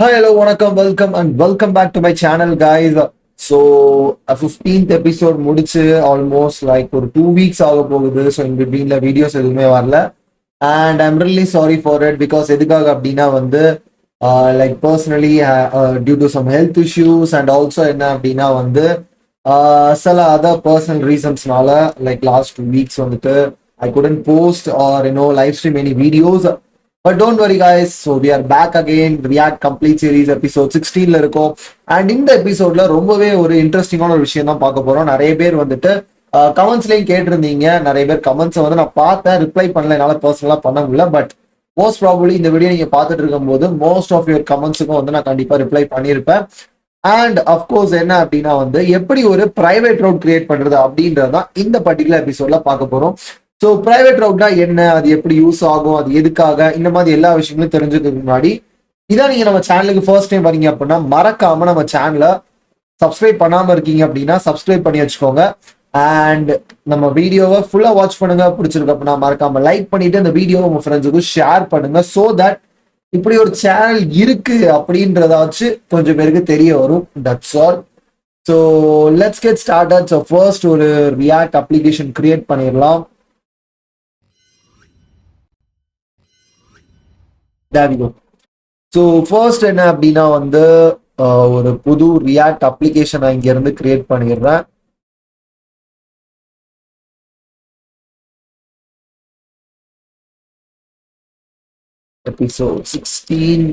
Hi, hello, வணக்கம், welcome back to my channel, guys. So, a 15th episode முடிச்சு almost like ஒரு 2 weeks ஆக போகுது. So, in betweenல videos எதுவுமே வரல. And I'm really sorry for it because எதுக்காக அப்படின்னா வந்து like personally due to some health issues and also என்ன அப்படின்னா வந்து சில other personal reasonsனால like last 2 weeks வந்துட்டு I couldn't post or live stream any videos. But don't worry, guys. So we are back again. React Complete Series episode 16ல இருக்கோம். And இந்த எபிசோட்ல ரொம்பவே ஒரு இன்ட்ரெஸ்டிங்கான ஒரு விஷயம் தான் பார்க்க போறோம். நிறைய பேர் வந்துட்டு கமெண்ட்ஸ்லயும் கேட்டிருந்தீங்க. நிறைய பேர் கமெண்ட்ஸை வந்து நான் பார்த்தேன், ரிப்ளை பண்ணல, என்னால பர்சனலா பண்ண முடியல. பட் மோஸ்ட் ப்ராபபிளி இந்த வீடியோ நீங்க பார்த்துட்டு இருக்கும் போது மோஸ்ட் ஆஃப் யுவர் கமெண்ட்ஸுக்கும் வந்து நான் கண்டிப்பா ரிப்ளை பண்ணியிருப்பேன். அண்ட் அஃப்கோர்ஸ் என்ன அப்படின்னா வந்து எப்படி ஒரு பிரைவேட் ரவுட் கிரியேட் பண்றது அப்படின்றது தான் இந்த பர்டிகுலர் எபிசோட்ல பார்க்க போறோம். ஸோ பிரைவேட் ரவுட்னா என்ன, அது எப்படி யூஸ் ஆகும், அது எதுக்காக, இந்த மாதிரி எல்லா விஷயங்களும் தெரிஞ்சுக்கிறதுக்கு முன்னாடி இதான் நீங்க நம்ம சேனலுக்கு ஃபர்ஸ்ட் டைம் வரீங்க அப்படின்னா மறக்காம நம்ம சேனலை சப்ஸ்கிரைப் பண்ணாம இருக்கீங்க அப்படின்னா சப்ஸ்கிரைப் பண்ணி வச்சுக்கோங்க. அண்ட் நம்ம வீடியோவை ஃபுல்லா வாட்ச் பண்ணுங்க. பிடிச்சிருக்கு அப்படின்னா மறக்காம லைக் பண்ணிட்டு இந்த வீடியோவை உங்க ஃப்ரெண்ட்ஸுக்கு ஷேர் பண்ணுங்க. ஸோ தட் இப்படி ஒரு சேனல் இருக்கு அப்படின்றதாச்சு கொஞ்சம் பேருக்கு தெரிய வரும். That's all. So let's get started. So first ஒரு ரியாக்ட் அப்ளிகேஷன் கிரியேட் பண்ணிடலாம். ஸோ ஃபர்ஸ்ட் என்ன அப்படின்னா வந்து ஒரு புது ரியாக்ட் அப்ளிகேஷன் இங்க இருந்து கிரியேட் பண்ணிடுறேன். எபிசோட் 16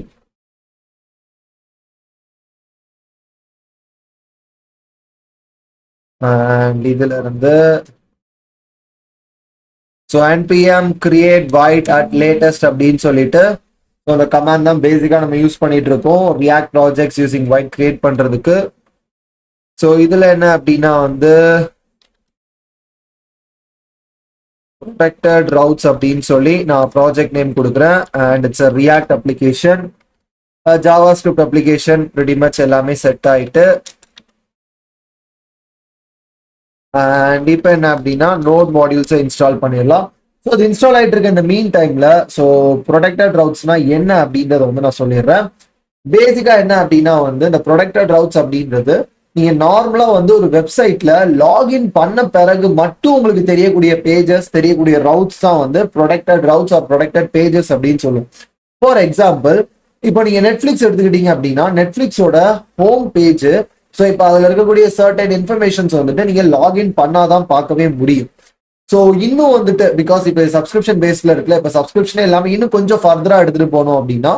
அண்ட் இதுல இருந்து so npm create void at latest அப்படின்னு சொல்லிட்டு ஸோ அந்த கமாண்ட் தான் பேசிக்கா நம்ம யூஸ் பண்ணிட்டு இருக்கோம் react projects using void create பண்றதுக்கு. ஸோ இதுல என்ன அப்படின்னா வந்து ப்ரொடெக்டட் ரவுட்ஸ் அப்படின்னு சொல்லி நான் ப்ராஜெக்ட் நேம் கொடுக்குறேன். And it's a react application, Java script application. Ready much எல்லாமே செட் ஆயிட்டு அண்ட் இப்போ என்ன அப்படின்னா நோட் மாடியூல்ஸை இன்ஸ்டால் பண்ணிடலாம். ஸோ அது இன்ஸ்டால் ஆகிட்டு இருக்க இந்த மீன் டைம்ல ஸோ ப்ரொடெக்டட் ரவுட்ஸ்னா என்ன அப்படின்றத வந்து நான் சொல்லிடுறேன். பேசிக்கா என்ன அப்படின்னா வந்து இந்த ப்ரொடெக்டட் ரவுட்ஸ் அப்படின்றது நீங்க நார்மலா வந்து ஒரு வெப்சைட்ல லாகின் பண்ண பிறகு மட்டும் உங்களுக்கு தெரியக்கூடிய பேஜஸ், தெரியக்கூடிய ரவுட்ஸ் தான் வந்து ப்ரொடெக்டட் ரவுட்ஸ் ஆர் ப்ரொடெக்டட் பேஜஸ் அப்படின்னு சொல்லுவோம். ஃபார் எக்ஸாம்பிள், இப்போ நீங்க நெட்ஃபிளிக்ஸ் எடுத்துக்கிட்டீங்க அப்படின்னா நெட்ஃபிளிக்ஸோட ஹோம் பேஜ், ஸோ இப்போ அதில் இருக்கக்கூடிய சர்டன் இன்ஃபர்மேஷன்ஸ் வந்துட்டு நீங்க லாகின் பண்ணாதான் பார்க்கவே முடியும். ஸோ இன்னும் வந்துட்டு பிகாஸ் இப்போ சப்ஸ்கிரிப்ஷன் பேஸ்ல இருக்குல்ல, இப்போ சப்ஸ்கிரிப்ஷனே இல்லாமல் இன்னும் கொஞ்சம் ஃபர்தரா எடுத்துட்டு போனோம் அப்படின்னா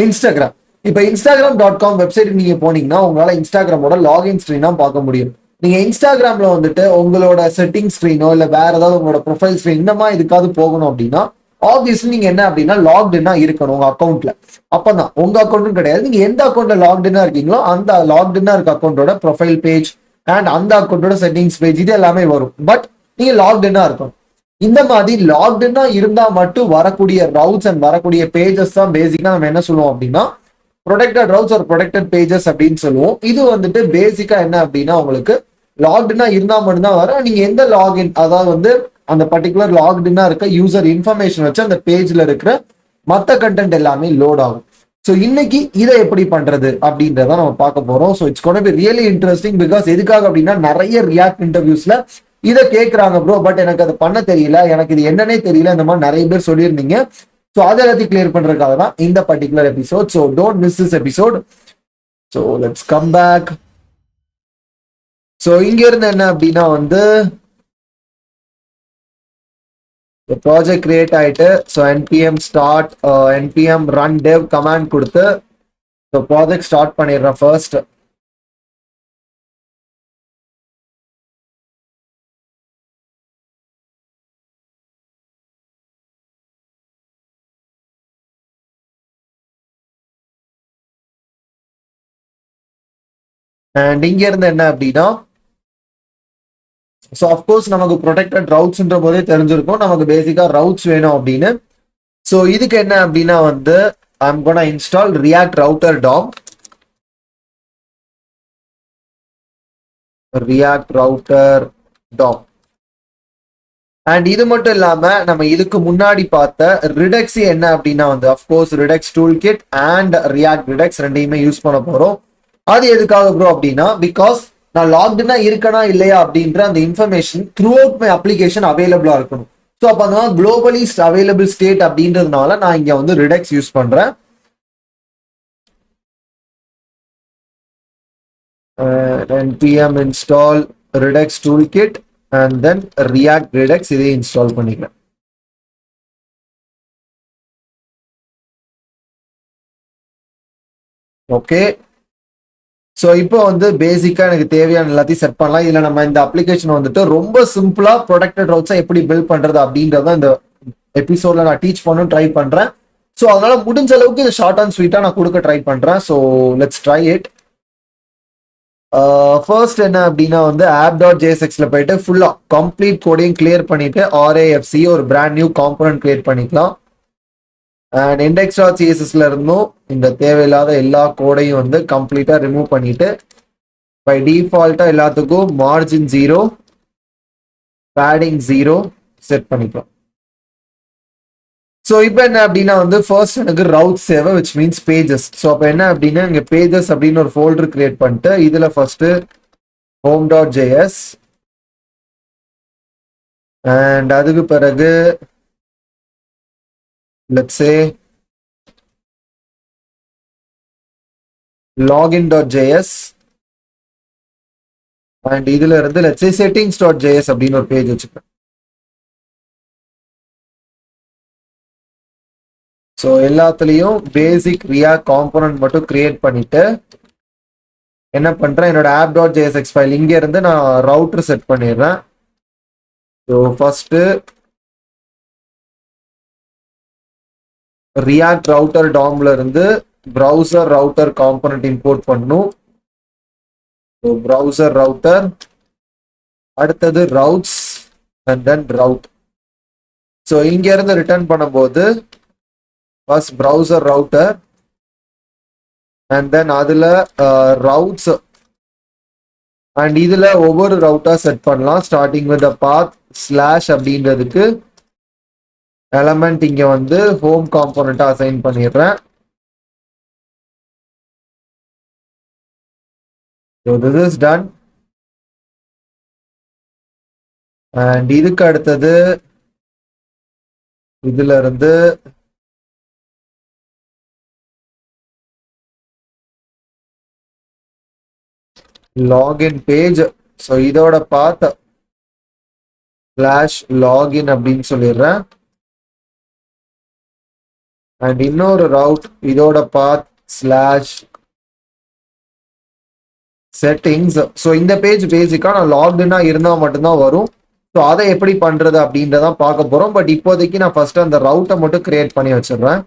இன்ஸ்டாகிராம். இப்போ Instagram.com வெப்சைட் நீங்க போனீங்கன்னா உங்களால இன்ஸ்டாகிராமோட லாகின் ஸ்க்ரீன் தான் பார்க்க முடியும். நீங்க இன்ஸ்டாகிராம்ல வந்துட்டு உங்களோட செட்டிங் ஸ்க்ரீனோ இல்ல வேற ஏதாவது உங்களோட ப்ரொஃபைல் ஸ்க்ரீன் இந்த மாதிரி இதுக்காவது போகணும் அப்படின்னா ஆப்வியஸ்லி நீங்க என்ன அப்படின்னா லாக்டின்னா இருக்கணும் உங்க அக்கௌண்ட்ல. அப்பதான் உங்க அக்கௌண்ட்டும் கிடையாது, நீங்க எந்த அக்கௌண்ட்ல லாக்டின்னா இருக்கீங்களோ அந்த லாக்டின்னா இருக்க அக்கௌண்டோட ப்ரொஃபைல் பேஜ் அண்ட் அந்த அக்கௌண்டோட செட்டிங்ஸ் பேஜ் இது எல்லாமே வரும். பட் நீங்க லாக்டின்னா இருக்கணும். இந்த மாதிரி லாக்டின்னா இருந்தா மட்டும் வரக்கூடிய ரவுட்ஸ் அண்ட் வரக்கூடிய பேஜஸ் தான் பேசிக்கா நம்ம என்ன சொல்லுவோம் அப்படின்னா ப்ரொடெக்டட் ரவுட்ஸ் ஒரு ப்ரொடெக்டட் பேஜஸ் அப்படின்னு சொல்லுவோம். இது வந்துட்டு பேசிக்கா என்ன அப்படின்னா உங்களுக்கு லாக்டின்னா இருந்தா மட்டும்தான் வரும். நீங்க எந்த லாகின், அதாவது வந்து அந்த பர்டிகுலர் லாக்டின்னா இருக்க யூசர் இன்ஃபர்மேஷன் வச்சு அந்த பேஜ்ல இருக்கிற மற்ற கண்டென்ட் எல்லாமே லோட் ஆகும். ஸோ இன்னைக்கு இதை எப்படி பண்றது அப்படின்றத நம்ம பார்க்க போறோம். So it's gonna be really interesting because எதுக்காக அப்படின்னா நிறைய ரியாக்ட் இன்டர்வியூஸ்ல இதை கேட்கறாங்க ப்ரோ, பட் எனக்கு அதை பண்ண தெரியல, எனக்கு இது என்னன்னே தெரியல, இந்த மாதிரி நிறைய பேர் சொல்லியிருந்தீங்க. ஸோ அதை எல்லாத்தையும் கிளியர் பண்றதுக்காக தான் இந்த particular episode. So don't miss this episode. So let's come back. So இங்க இருந்து என்ன அப்படின்னா வந்து ப்ராஜெக்ட் கிரியேட் ஆயிட்டு so npm start npm run dev command கொடுத்து ஸோ ப்ராஜெக்ட் ஸ்டார்ட் பண்ணிடுறேன் ஃபர்ஸ்ட். அண்ட் இங்க இருந்து என்ன அப்படின்னா ஸோ அஃப்கோர்ஸ் நமக்கு ப்ரொடெக்டட் ரவுட்ஸ்ன்ற போதே தெரிஞ்சிருக்கும் நமக்கு பேசிக்கா ரவுட்ஸ் வேணும் அப்படின்னு. ஸோ இதுக்கு என்ன அப்படின்னா வந்து I'm gonna install react router DOM. React router DOM and இது மட்டும் இல்லாம நம்ம இதுக்கு முன்னாடி பார்த்த ரிடெக்ஸ் என்ன அப்படின்னா வந்து of course Redux toolkit and React Redux ரெண்டையுமே யூஸ் பண்ண போறோம். அது எதுக்காக ப்ரோ அப்படின்னா பிகாஸ் நான் லாக்டுனா இருக்கனா இல்லையா அப்படின்ற அந்த information through out my application அவைலபிளா இருக்கணும். ஸோ அப்போ அந்த குளோபலி அவைலபிள் ஸ்டேட் அப்படின்றதுனால நான் இங்க வந்து ரிடெக்ஸ் யூஸ் பண்றேன். npm install redux toolkit and then react redux இதை இன்ஸ்டால் பண்ணிக்கிறேன். ஓகே, ஸோ இப்போ வந்து பேசிக்கா எனக்கு தேவையான எல்லாத்தையும் செட் பண்ணலாம். இதுல நம்ம இந்த அப்ளிகேஷன் வந்துட்டு ரொம்ப சிம்பிளா ப்ரொடெக்டட் ரவுட்ஸை எப்படி பில்ட் பண்றது அப்படின்றத இந்த எபிசோட்ல நான் டீச் பண்ண ட்ரை பண்றேன். ஸோ அதனால முடிஞ்ச அளவுக்கு இது ஷார்ட் அண்ட் ஸ்வீட்டா நான் கொடுக்க ட்ரை பண்றேன். So let's try it. First என்ன அப்படின்னா வந்து app.jsxல போயிட்டு ஃபுல்லா கம்ப்ளீட் கோடையும் கிளியர் பண்ணிட்டு RAFC ஒரு பிராண்ட் நியூ காம்பனன்ட் கிரியேட் பண்ணிக்கலாம். அண்ட் index.cssல இருந்தும் இந்த தேவையில்லாத எல்லா கோடையும் வந்து கம்ப்ளீட்டா ரிமூவ் பண்ணிட்டு பை டிஃபால்ட்டா எல்லாத்துக்கும் மார்ஜின் 0 பேடிங் 0 செட் பண்ணிக்கலாம். ஸோ இப்போ என்ன அப்படின்னா வந்து ஃபர்ஸ்ட் எனக்கு ரவுட் சேவை விச் மீன்ஸ் பேஜஸ். ஸோ அப்போ என்ன அப்படின்னா இங்கே பேஜஸ் அப்படின்னு ஒரு ஃபோல்டர் கிரியேட் பண்ணிட்டு இதுல ஃபர்ஸ்ட் home.js அண்ட் அதுக்கு பிறகு let's say login.js அண்ட் இதுல இருந்து let's say settings.js அப்படின்னு ஒரு பேஜ் வச்சுப்பேன். ஸோ எல்லாத்துலேயும் பேசிக் ரியாக்ட் காம்பனன்ட் மட்டும் கிரியேட் பண்ணிட்டு என்ன பண்றேன், என்னோட app.jsx ஃபைல் இங்க இருந்து நான் ரவுட்டர் செட் பண்ணிடுறேன். ஸோ ஃபர்ஸ்ட் ரியாக்ட் ரவுட்டர் டாம்ல இருந்து ப்ரௌசர் ரவுட்டர் காம்பனன்ட் இம்போர்ட் பண்ணும். ஸோ ப்ரௌசர் ரவுட்டர், அடுத்தது routes and then route. So இங்க இருந்து ரிட்டர்ன் பண்ணும்போது first browser router and then அதுல ரவுட்ஸ் அண்ட் இதுல ஒவ்வொரு ரவுட்டா செட் பண்ணலாம். ஸ்டார்டிங் வித் பாத் ஸ்லாஷ் அப்படின்றதுக்கு எலமெண்ட் இங்க வந்து ஹோம் காம்போனன்ட்டா அசைன் பண்ணிடுறேன். So this is done. And இதுக்கு அடுத்தது இதுல இருந்து லாகின் பேஜ். ஸோ இதோட பாத் ஸ்லாஷ் லாகின் அப்படின்னு சொல்லிடுறேன். அண்ட் இன்னொரு ரவுட் இதோட பாத் ஸ்லாஷ் செட்டிங்ஸ். ஸோ இந்த பேஜ் பேசிக்கா நான் லாக்டுனா இருந்தா மட்டும்தான் வரும். ஸோ அதை எப்படி பண்றது அப்படின்றதான் பார்க்க போறோம். பட் இப்போதைக்கு நான் ஃபர்ஸ்ட் அந்த ரவுட்டை மட்டும் கிரியேட் பண்ணி வச்சிடுறேன்.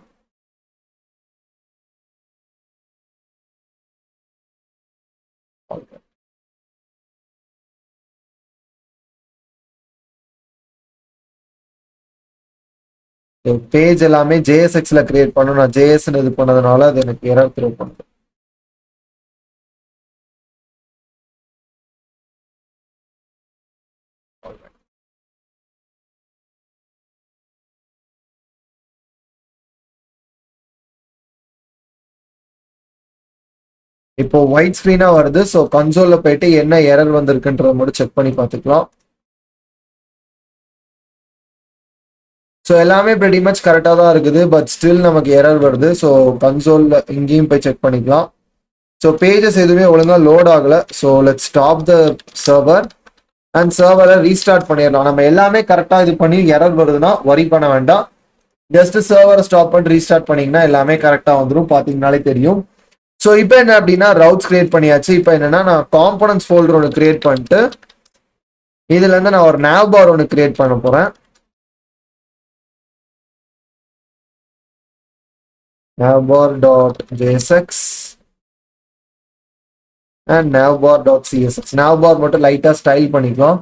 பேஜ் எல்லாமே JSXல கிரியேட் பண்ணணும். நான் JS இது பண்ணதுனால அது எனக்கு எரர் த்ரோ பண்ணுது. இப்போ ஒயிட் ஸ்கிரீனா வருது. ஸோ கன்சோல்ல போயிட்டு என்ன எரர் வந்திருக்குன்றத மட்டும் செக் பண்ணி பார்த்துக்கலாம். ஸோ எல்லாமே pretty much கரெக்டாக தான் இருக்குது. பட் ஸ்டில் நமக்கு எரர் வருது. ஸோ கன்சோல்ல இங்கேயும் போய் செக் பண்ணிக்கலாம். ஸோ பேஜஸ் எதுவுமே ஒழுங்கா லோட் ஆகல. So let's stop the server and சர்வரை ரீஸ்டார்ட் பண்ணிடலாம். நம்ம எல்லாமே கரெக்டாக இது பண்ணி எரர் வருதுன்னா வரி பண்ண வேண்டாம். ஜஸ்ட் சர்வரை ஸ்டாப் பண்ணி ரீஸ்டார்ட் பண்ணீங்கன்னா எல்லாமே கரெக்டாக வந்துடும். பார்த்தீங்கனாலே தெரியும். ஸோ இப்போ என்ன அப்படின்னா ரவுட்ஸ் கிரியேட் பண்ணியாச்சு. இப்போ என்னன்னா நான் காம்பனன்ட்ஸ் ஃபோல்டர் ஒன்று கிரியேட் பண்ணிட்டு இதுல இருந்து நான் ஒரு nav bar ஒன்று கிரியேட் பண்ண போறேன். navbar.jsx and navbar.csx. navbar மட்டும் லைட்டா ஸ்டைல் பண்ணிக்கலாம்.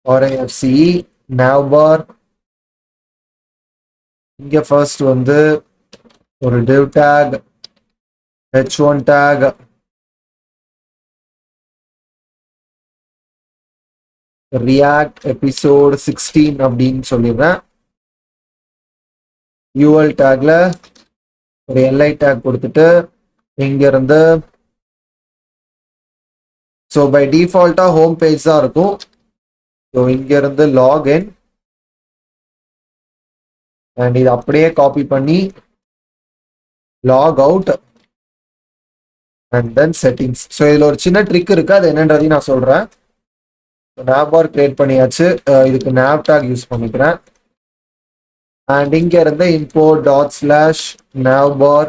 RAFC navbar. இங்க ஃபர்ஸ்ட் வந்து ஒரு div tag h1 tag react episode 16 அப்படின்னு சொல்லிடுறேன். யூஎல் டேக்ல ஒரு எல்ஐ டேக் கொடுத்துட்டு இங்க இருந்து ஸோ பை டிஃபால்ட்டா ஹோம் பேஜ் தான் இருக்கும். ஸோ இங்க இருந்து லாகின் அண்ட் இது அப்படியே காப்பி பண்ணி log out and then settings. So இதுல ஒரு சின்ன ட்ரிக் இருக்கு, அது என்னன்றதையும் நான் சொல்றேன். நாவ்பார் கிரியேட் பண்ணியாச்சு. இதுக்கு nav tag யூஸ் பண்ணிக்கிறேன். அண்ட் இங்க இருந்து import ./navbar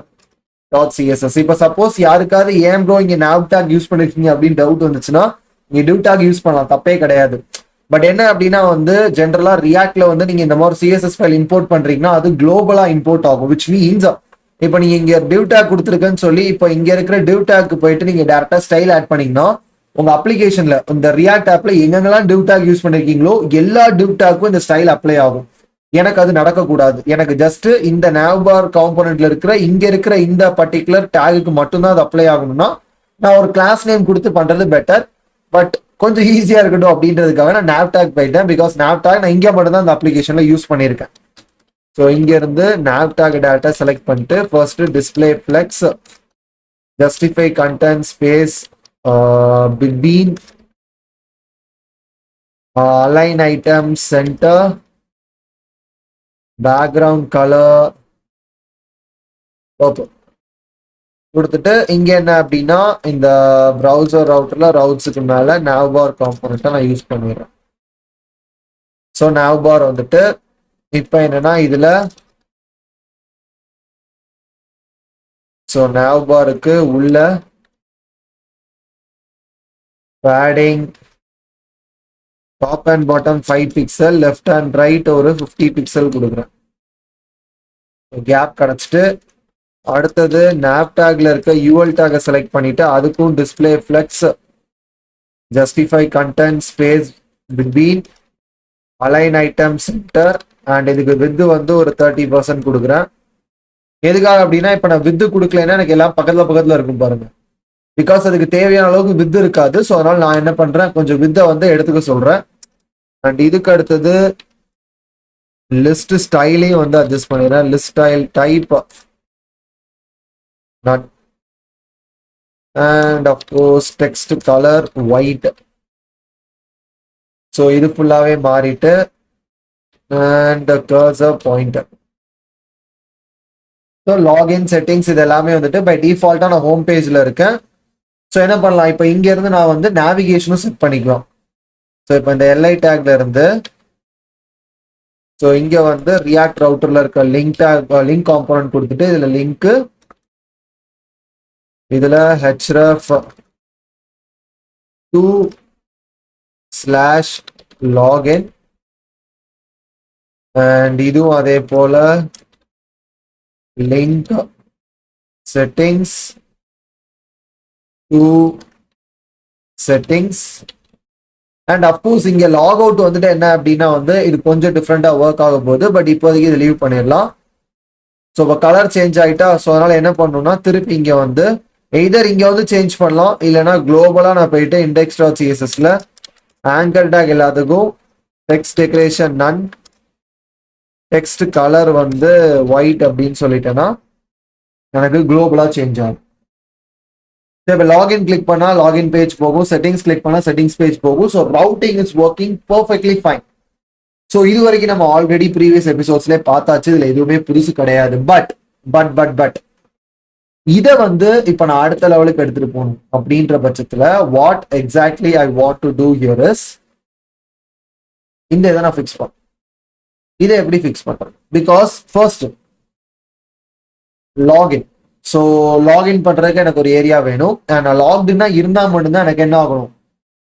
.css. இப்போ சப்போஸ் யாருக்காவது ஏன் ப்ரோ இங்க nav tag யூஸ் பண்ணிருக்கீங்க அப்படின்னு டவுட் வந்துச்சுன்னா நீங்க div tag யூஸ் பண்ணலாம், தப்பே கிடையாது. பட் என்ன அப்படின்னா வந்து ஜென்ரலா ரியாக்ட்ல வந்து நீங்க இந்த மாதிரி சிஎஸ்எஸ் ஃபைல் இம்போர்ட் பண்றீங்கன்னா அது குளோபலா இம்போர்ட் ஆகும். விச் மீன்ஸ் இப்போ நீங்க இங்க div tag கொடுத்துருக்கேன்னு சொல்லி இப்போ இங்க இருக்கிற div tag போயிட்டு நீங்க டேரக்டா ஸ்டைல் ஆட் பண்ணீங்கன்னா உங்க அப்ளிகேஷன்ல இந்த ரியாக்ட் ஆப்ல எங்கெங்கெல்லாம் div tag யூஸ் பண்ணிருக்கீங்களோ எல்லா div tagக்கும் இந்த ஸ்டைல் அப்ளை ஆகும். எனக்கு அது நடக்கக்கூடாது. எனக்கு ஜஸ்ட் இந்த navbar காம்போனன்ட்ல இருக்கிற இங்க இருக்கிற இந்த பர்டிகுலர் டேகுக்கு மட்டும்தான் அது அப்ளை ஆகணும்னா நான் ஒரு கிளாஸ் நேம் கொடுத்து பண்றது பெட்டர். பட் கொஞ்சம் ஈஸியா இருக்கட்டும் அப்படின்றதுக்காக நான் nav tag போயிட்டேன். பிகாஸ் nav tag நான் இங்க மட்டும் தான் இந்த அப்ளிகேஷன்ல யூஸ் பண்ணியிருக்கேன். ஸோ இங்க இருந்து nav tag டேட்டா செலக்ட் பண்ணிட்டு first display flex justify content space between align item center background colour purple கொடுத்துட்டு இங்க என்ன அப்படின்னா இந்த ப்ரௌசர் ரவுட்டர்ல ரவுட்ஸுக்கு மேல navbar காம்போனன்ட்டை நான் யூஸ் பண்ணிடுறேன். ஸோ navbar வந்துட்டு இப்போ என்னன்னா இதுல ஸோ navbarக்கு உள்ள padding top and bottom 5 pixel, left and right ஒரு 50 பிக்சல் கொடுக்குறேன். கேப் கிடைச்சிட்டு அடுத்தது nav tagல இருக்க யூஎல் டேகை செலக்ட் பண்ணிட்டு அதுக்கும் display flex justify content space between align item center and இதுக்கு வித்து வந்து ஒரு 30% கொடுக்குறேன். எதுக்காக அப்படின்னா இப்போ நான் வித்து கொடுக்கலன்னா எனக்கு எல்லாம் பக்கத்துல பக்கத்துல இருக்கும் பாருங்க. பிகாஸ் அதுக்கு தேவையான அளவுக்கு வித்து இருக்காது. ஸோ அதனால நான் என்ன பண்றேன், கொஞ்சம் வித்தை வந்து எடுத்துக்க சொல்றேன். அண்ட் இதுக்கு அடுத்தது லிஸ்ட் ஸ்டைலையும் வந்து அட்ஜஸ்ட் பண்ணிடுறேன். List style type none and of course text colour white. So இது ஃபுல்லாவே மாறிட்டு அண்ட் cursor pointer. So login settings இது எல்லாமே வந்துட்டு பை டிஃபால்ட்டா நான் ஹோம் பேஜ்ல இருக்கேன். ஸோ என்ன பண்ணலாம், இப்போ இங்க இருந்து நான் வந்து நேவிகேஷனும் செட் பண்ணிக்கலாம். ஸோ இப்போ இந்த எல்ஐ டேக்ல இருந்து ஸோ இங்க வந்து ரியாக்ட் ரவுட்டர்ல இருக்க லிங்க் டேக் லிங்க் காம்போனன்ட் கொடுத்துட்டு இதுல லிங்க் இதுல href 2/login அண்ட் இதுவும் அதே போல link settings to settings and of course இங்க லாக் அவுட் வந்துட்டு என்ன அப்படின்னா வந்து இது கொஞ்சம் டிஃப்ரெண்டா ஒர்க் ஆக போகுது. பட் இப்போதைக்கு இது லீவ் பண்ணிடலாம். ஸோ இப்போ கலர் சேஞ்ச் ஆயிட்டா. ஸோ அதனால என்ன பண்ணணும்னா திருப்பி இங்க வந்து எய்தர் இங்க வந்து சேஞ்ச் பண்ணலாம், இல்லைன்னா குளோபலா நான் போயிட்டு index.cssல ஆங்கர் டேக் எல்லாத்துக்கும் டெக்ஸ்ட் டெக்கரேஷன் நன், டெக்ஸ்ட் கலர் வந்து ஒயிட் அப்படின்னு சொல்லிட்டேன்னா எனக்கு குளோபலா சேஞ்ச் ஆகும். இப்போ லாகின் கிளிக் பண்ணா லாகின் பேஜ் போகும், செட்டிங்ஸ் கிளிக் பண்ணா செட்டிங்ஸ் பேஜ் போகும். So routing is working perfectly fine. So இது வரைக்கும் நம்ம ஆல்ரெடி ப்ரீவியஸ் எபிசோட்ஸ்லேயே பார்த்தாச்சு, இதுல எதுவுமே புதுசு கிடையாது. பட் பட் பட் பட் இதை வந்து இப்போ நான் அடுத்த லெவலுக்கு எடுத்துட்டு போகணும் அப்படின்ற பட்சத்துல what exactly I want to do here is இந்த இதை நான் ஃபிக்ஸ் பண்ணேன். இதை எப்படி ஃபிக்ஸ் பண்றேன், because first login. So login பண்றதுக்கு எனக்கு ஒரு ஏரியா வேணும். நான் லாக்டின்னா இருந்தா மட்டும்தான் எனக்கு என்ன ஆகணும்,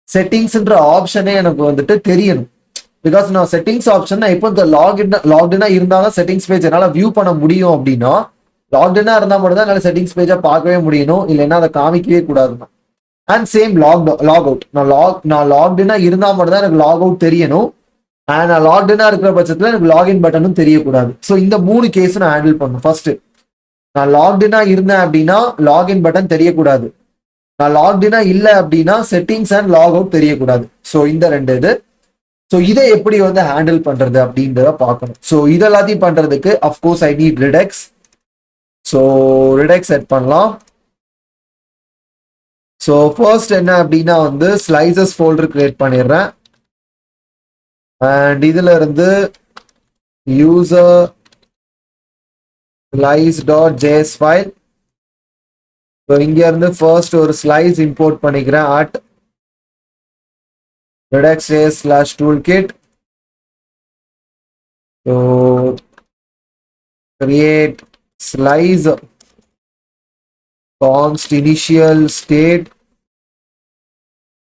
செட்டிங்ஸ்ன்ற ஆப்ஷனே எனக்கு வந்துட்டு தெரியணும். பிகாஸ் நான் செட்டிங்ஸ் ஆப்ஷன் இப்போ இந்த லாக்டினா இருந்தாலும் செட்டிங்ஸ் பேஜ் என்னால் வியூ பண்ண முடியும். அப்படின்னா லாக்டினா இருந்தால் மட்டும்தான் என்னால் செட்டிங்ஸ் பேஜை பார்க்கவே முடியணும், இல்லைன்னா அதை காமிக்கவே கூடாதுன்னா. And same log out. நான் லாக்டினா இருந்தால் மட்டும்தான் எனக்கு லாக் அவுட் தெரியணும். அண்ட் நான் லாக்டினா இருக்கிற பட்சத்தில் எனக்கு லாகின் பட்டனும் தெரியக்கூடாது. ஸோ இந்த 3 கேஸ் நான் ஹேண்டில் பண்ணணும். ஃபர்ஸ்ட் நான் லாக்டினா இருந்தேன் அப்படின்னா லாகின் பட்டன் தெரியக்கூடாது. நான் லாக்டினா இல்லை அப்படின்னா செட்டிங்ஸ் அண்ட் லாக் அவுட் தெரியக்கூடாது. ஸோ இந்த 2 இது. ஸோ இதை எப்படி வந்து ஹேண்டில் பண்றது அப்படின்றத பார்க்கணும். ஸோ இதெல்லாத்தையும் பண்றதுக்கு of course I need Redux. So Redux set பண்ணலாம். ஸோ ஃபர்ஸ்ட் என்ன அப்படின்னா வந்து ஸ்லைசஸ் ஃபோல்டர் கிரியேட் பண்ணிடுறேன். அண்ட் இதுல இருந்து யூசர் slice.js ஃபைல். ஸோ இங்க இருந்து ஃபர்ஸ்ட் ஒரு ஸ்லைஸ் இம்போர்ட் பண்ணிக்கிறேன் at redux.js/toolkit. So create slice const initial state.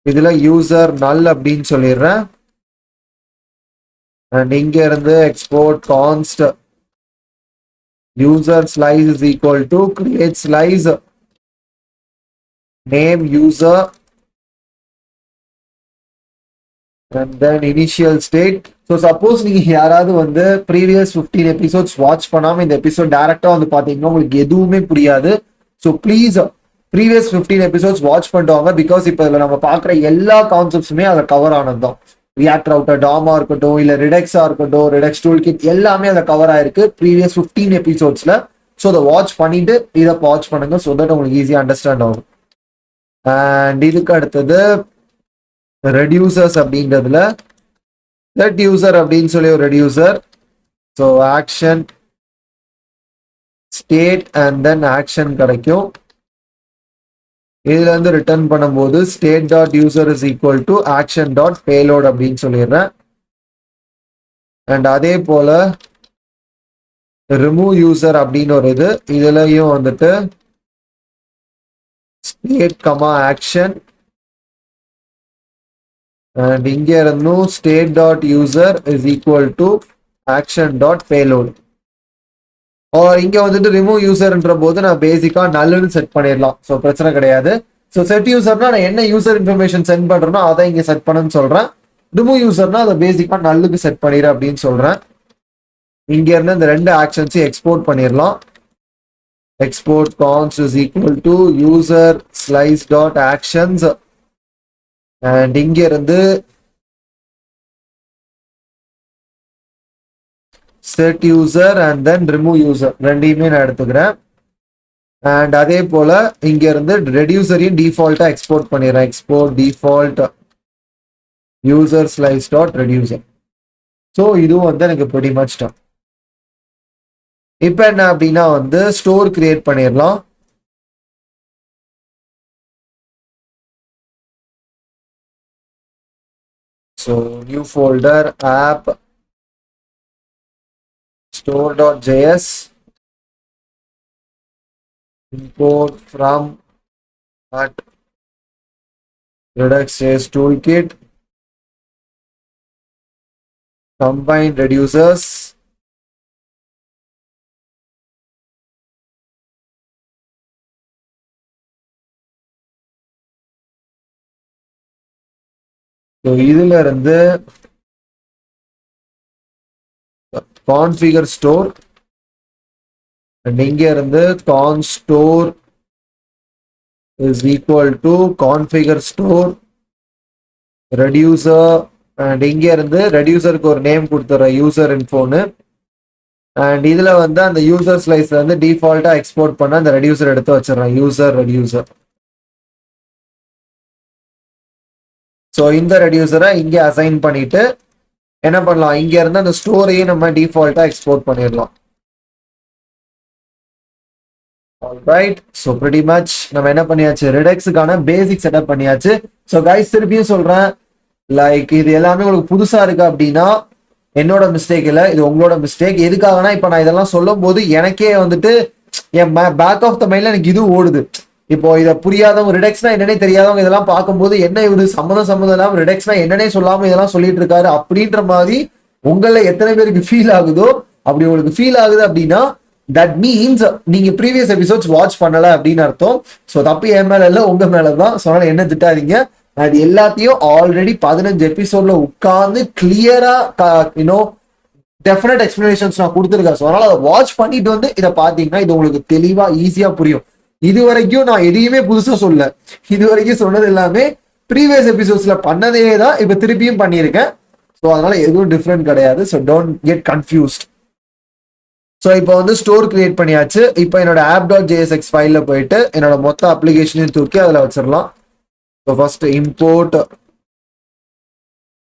இதுல யூசர் null அப்படின்னு சொல்லிடுறேன். அண்ட் இங்க இருந்து export const user slice is equal to create slice name user and then initial state. So suppose நீங்க யாராவது வந்து ப்ரீவியஸ் 15 எபிசோட்ஸ் வாட்ச் பண்ணாம இந்த எபிசோட் டைரக்டா வந்து பாத்தீங்கன்னா உங்களுக்கு எதுவுமே புரியாது. So please previous 15 episodes watch பண்ணுவாங்க. பிகாஸ் இப்போ இதில் நம்ம பார்க்குற எல்லா கான்செப்ட்ஸுமே அதில் கவர் ஆனது தான். ரியாக்ட் ரவுட்டர் டாமா இருக்கட்டும், இல்லை ரிடெக்ஸா இருக்கட்டும், ரிடெக்ஸ் டூல் கிட் எல்லாமே அதில் கவர் ஆயிருக்கு ப்ரீவியஸ் 15 எபிசோட்ஸ்ல. ஸோ அதை வாட்ச் பண்ணிட்டு இதை வாட்ச் பண்ணுங்க. ஸோ தட் உங்களுக்கு ஈஸியாக அண்டர்ஸ்டாண்ட் ஆகும். அண்ட் இதுக்கு அடுத்தது ரெடியூசர்ஸ் அப்படின்றதுல லெட் யூசர் அப்படின்னு சொல்லி ஒரு reducer. So action state and then action கிடைக்கும். இதுல இருந்து ரிட்டர்ன் பண்ணும்போது state dot user is equal to action dot payload அப்படின்னு சொல்லிடுறேன். அண்ட் அதே போல ரிமூவ் யூசர் அப்படின்னு ஒரு இதுலயும் வந்துட்டு ஸ்டேட் கமா ஆக்ஷன் அண்ட் இங்க இருந்தும் state dot user is equal to action dot payload. இங்க வந்துட்டு ரிமூவ் யூசர்ன்ற போது நான் பேசிக்கா நல்லுன்னு செட் பண்ணிடலாம். ஸோ பிரச்சனை கிடையாது. ஸோ செட் யூசர்னா நான் என்ன யூசர் இன்ஃபர்மேஷன் சென்ட் பண்றேனோ அதை இங்க செட் பண்ணுன்னு சொல்றேன். ரிமூவ் யூசர்னா அதை பேசிக்கா நல்லுக்கு செட் பண்ணிடு அப்படின்னு சொல்றேன். இங்க இருந்து இந்த ரெண்டு ஆக்ஷன்ஸையும் எக்ஸ்போர்ட் பண்ணிடலாம். Export கான்ஸ்ட் is equal to user slice dot actions and இங்க இருந்து set user and then remove user ரெண்டையுமே நான் எடுத்துக்கிறேன். அண்ட் அதே போல இங்க இருந்து ரெடியூசரையும் டிஃபால்ட்டா எக்ஸ்போர்ட் பண்ணிடுறேன். Export default user slice dot reducer. So இதுவும் வந்து எனக்கு pretty much done. இப்போ என்ன அப்படின்னா வந்து ஸ்டோர் கிரியேட் பண்ணிடலாம். So new folder app store.js import from at redux.js toolkit combine reducers so இதுல இருந்து configure store and இங்க இருந்து con store is equal to configure store reducer and இங்க இருந்து reducerக்கு ஒரு நேம் கொடுத்துற user infoன்னு and இதுல வந்து அந்த user sliceல இருந்து டிஃபால்ட்டா எக்ஸ்போர்ட் பண்ண அந்த reducer எடுத்து வச்சிடறேன் user reducer. ஸோ இந்த ரெடியூசரை இங்க அசைன் பண்ணிட்டு என்ன பண்ணலாம், இங்க இருந்து அந்த ஸ்டோரையே நம்ம டிஃபால்ட்டா எக்ஸ்போர்ட் பண்ணிடலாம். ஆல்ரைட், ஸோ pretty much நம்ம என்ன பண்ணியாச்சு, ரிடெக்ஸுக்கான பேசிக் செட்டப் பண்ணியாச்சு. ஸோ கைஸ் திருப்பியும் சொல்றேன், லைக் இது எல்லாமே உங்களுக்கு புதுசா இருக்கு அப்படின்னா என்னோட மிஸ்டேக் இல்லை, இது உங்களோட மிஸ்டேக். எதுக்காகனா இப்போ நான் இதெல்லாம் சொல்லும் போது எனக்கே வந்துட்டு என் பேக் ஆஃப் த மைண்ட்ல எனக்கு இது ஓடுது. இப்போ இதை புரியாதவங்க, ரிடெக்ஸ்னா என்னன்னே தெரியாதவங்க இதெல்லாம் பார்க்கும்போது என்ன இவரு சம்மந்தம் இல்லாம ரிடெக்ஸ்னா என்னன்னே சொல்லாம இதெல்லாம் சொல்லிட்டு இருக்காரு அப்படின்ற மாதிரி உங்களை எத்தனை பேருக்கு ஃபீல் ஆகுதோ, அப்படி உங்களுக்கு ஃபீல் ஆகுது அப்படின்னா தட் மீன்ஸ் நீங்க ப்ரீவியஸ் எபிசோட்ஸ் வாட்ச் பண்ணல அப்படின்னு அர்த்தம். ஸோ தப்பு என் மேல இல்லை, உங்க மேலதான். ஸோ அதனால என்ன திட்டாதீங்க. அது எல்லாத்தையும் ஆல்ரெடி 15 எபிசோட்ல உட்கார்ந்து கிளியரா டெஃபினட் எக்ஸ்பிளனேஷன்ஸ் நான் கொடுத்துருக்கேன். ஸோ அதனால அதை வாட்ச் பண்ணிட்டு வந்து இதை பார்த்தீங்கன்னா இது உங்களுக்கு தெளிவா ஈஸியா புரியும். இது வரைக்கும் நான் எதையுமே புதுசா சொல்ல, இது வரைக்கும் சொன்னது எல்லாமே ப்ரீவியஸ் எபிசோட்ஸ்ல பண்ணதே தான் இப்ப திருப்பியும் பண்ணியிருக்கேன். ஸோ அதனால எதுவும் டிஃப்ரெண்ட் கிடையாது. So don't get confused. So இப்போ வந்து ஸ்டோர் கிரியேட் பண்ணியாச்சு. இப்போ என்னோட ஆப் டாட் ஜேஎஸ்எக்ஸ் ஃபைல்ல போயிட்டு என்னோட மொத்த அப்ளிகேஷனையும் தூக்கி அதில் வச்சிடலாம். So first import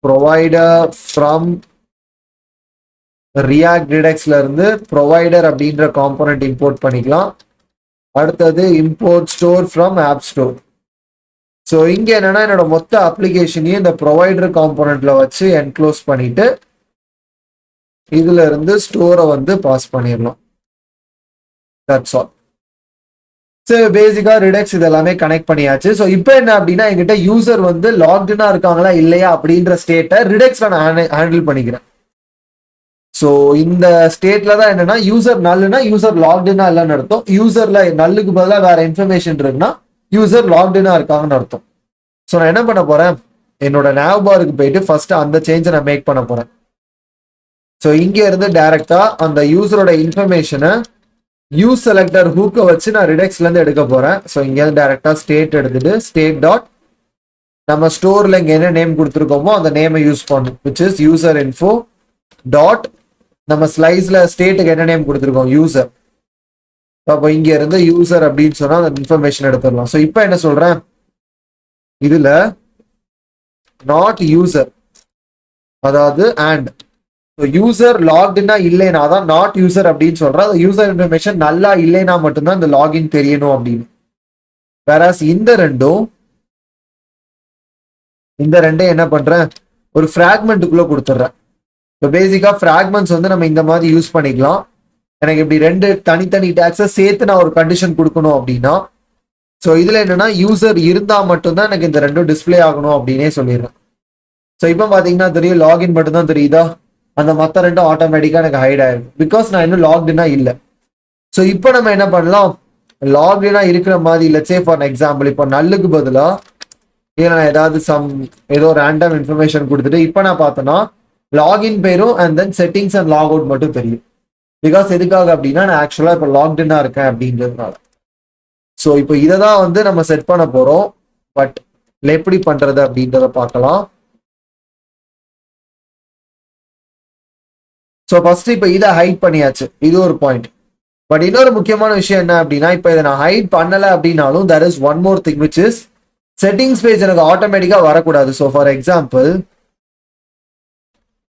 provider from React டிடெக்ஸ்ல இருந்து ப்ரொவைடர் அப்படின்ற காம்போனன்ட் இம்போர்ட் பண்ணிக்கலாம். அடுத்தது import store from app store. So இங்க என்னன்னா என்னோட மொத்த அப்ளிகேஷனையும் இந்த ப்ரொவைடர் காம்போனன்ட்ல வச்சு என்க்ளோஸ் பண்ணிட்டு இதுல இருந்து ஸ்டோரை வந்து பாஸ் பண்ணிடலாம். That's all. ஸோ பேசிக்கா ரிடெக்ஸ் இதெல்லாமே கனெக்ட் பண்ணியாச்சு. ஸோ இப்போ என்ன அப்படின்னா என்கிட்ட யூசர் வந்து லாக்டினா இருக்காங்களா இல்லையா அப்படின்ற ஸ்டேட்டை ரிடெக்ஸ்ல நான் ஹேண்டில் பண்ணிக்கிறேன். ஸோ இந்த ஸ்டேட்ல தான் என்னன்னா யூசர் நல்லுனா யூசர் லாக்டினா இல்லைன்னு அர்த்தம். யூசர்ல நல்லுக்கு பதிலாக வேற இன்ஃபர்மேஷன் இருக்குன்னா யூசர் லாக்டினா இருக்காங்கன்னு அர்த்தம். ஸோ நான் என்ன பண்ண போறேன், என்னோட nav பாருக்கு போயிட்டு ஃபர்ஸ்ட் அந்த சேஞ்சை நான் மேக் பண்ண போறேன். ஸோ இங்க இருந்து டைரக்டா அந்த யூசரோட இன்ஃபர்மேஷனை யூஸ் செலக்டர் ஹூக்கை வச்சு நான் ரிடெக்ஸ்ல இருந்து எடுக்க போறேன். ஸோ இங்க இருந்து டைரக்டா ஸ்டேட் எடுத்துட்டு ஸ்டேட் டாட் நம்ம ஸ்டோர்ல இங்க என்ன நேம் கொடுத்துருக்கோமோ அந்த நேமை யூஸ் பண்ணும், which is user info dot நம்ம ஸ்லைஸ்ல ஸ்டேட்டுக்கு என்ன நேம் கொடுத்துருக்கோம் யூசர். அப்போ இங்க இருந்து யூசர் அப்படின்னு சொன்னா அந்த இன்ஃபர்மேஷன் எடுத்துடலாம். ஸோ இப்போ என்ன சொல்றேன், இதுல நாட் யூசர் அதாவது அண்ட் யூசர் லாக்டினா இல்லைனா தான் நாட் யூசர் அப்படின்னு சொல்றேன். யூசர் இன்ஃபர்மேஷன் நல்லா இல்லைனா மட்டும்தான் இந்த லாகின் தெரியணும் அப்படின்னு. வேறாஸ் இந்த ரெண்டும் என்ன பண்றேன், ஒரு ஃபிராக்மெண்ட்டுக்குள்ள கொடுத்துட்றேன். இப்போ பேசிக்கா ஃபிராக்மெண்ட்ஸ் வந்து நம்ம இந்த மாதிரி யூஸ் பண்ணிக்கலாம். எனக்கு இப்படி ரெண்டு தனித்தனி டேக்ஸை சேர்த்து நான் ஒரு கண்டிஷன் கொடுக்கணும் அப்படின்னா, ஸோ இதுல என்னன்னா யூசர் இருந்தா மட்டும்தான் எனக்கு இந்த ரெண்டும் டிஸ்பிளே ஆகணும் அப்படின்னே சொல்லிடுறேன். ஸோ இப்போ பாத்தீங்கன்னா தெரியும் லாகின் மட்டும்தான் தெரியுதா, அந்த மற்ற ரெண்டும் ஆட்டோமேட்டிக்கா எனக்கு ஹைட் ஆயிடும். பிகாஸ் நான் இன்னும் லாக்டினா இல்லை. ஸோ இப்போ நம்ம என்ன பண்ணலாம், லாக்டினா இருக்கிற மாதிரி லெட்ஸ் சே ஃபார் எக்ஸாம்பிள் இப்போ நல்லுக்கு பதிலா இதில் நான் ஏதாவது ஏதோ ரேண்டம் இன்ஃபர்மேஷன் கொடுத்துட்டு இப்போ நான் பார்த்தேன்னா லாகின் பேரும் and then settings and log out மட்டும் தெரியும். பிகாஸ் எதுக்காக அப்படின்னா நான் ஆக்சுவலா இப்போ லாக்டினா இருக்கேன் அப்படின்றதுனால. ஸோ இப்போ இதை தான் வந்து நம்ம செட் பண்ண போறோம். பட் எப்படி பண்றது அப்படின்றத பார்க்கலாம். ஸோ ஃபர்ஸ்ட் இப்போ இதை ஹைட் பண்ணியாச்சு, இது ஒரு பாயிண்ட். பட் இன்னொரு முக்கியமான விஷயம் என்ன அப்படின்னா, இப்போ இதை நான் ஹைட் பண்ணல அப்படின்னாலும் there is one more thing which is settings page எனக்கு ஆட்டோமேட்டிக்கா வரக்கூடாது. ஸோ ஃபார் எக்ஸாம்பிள்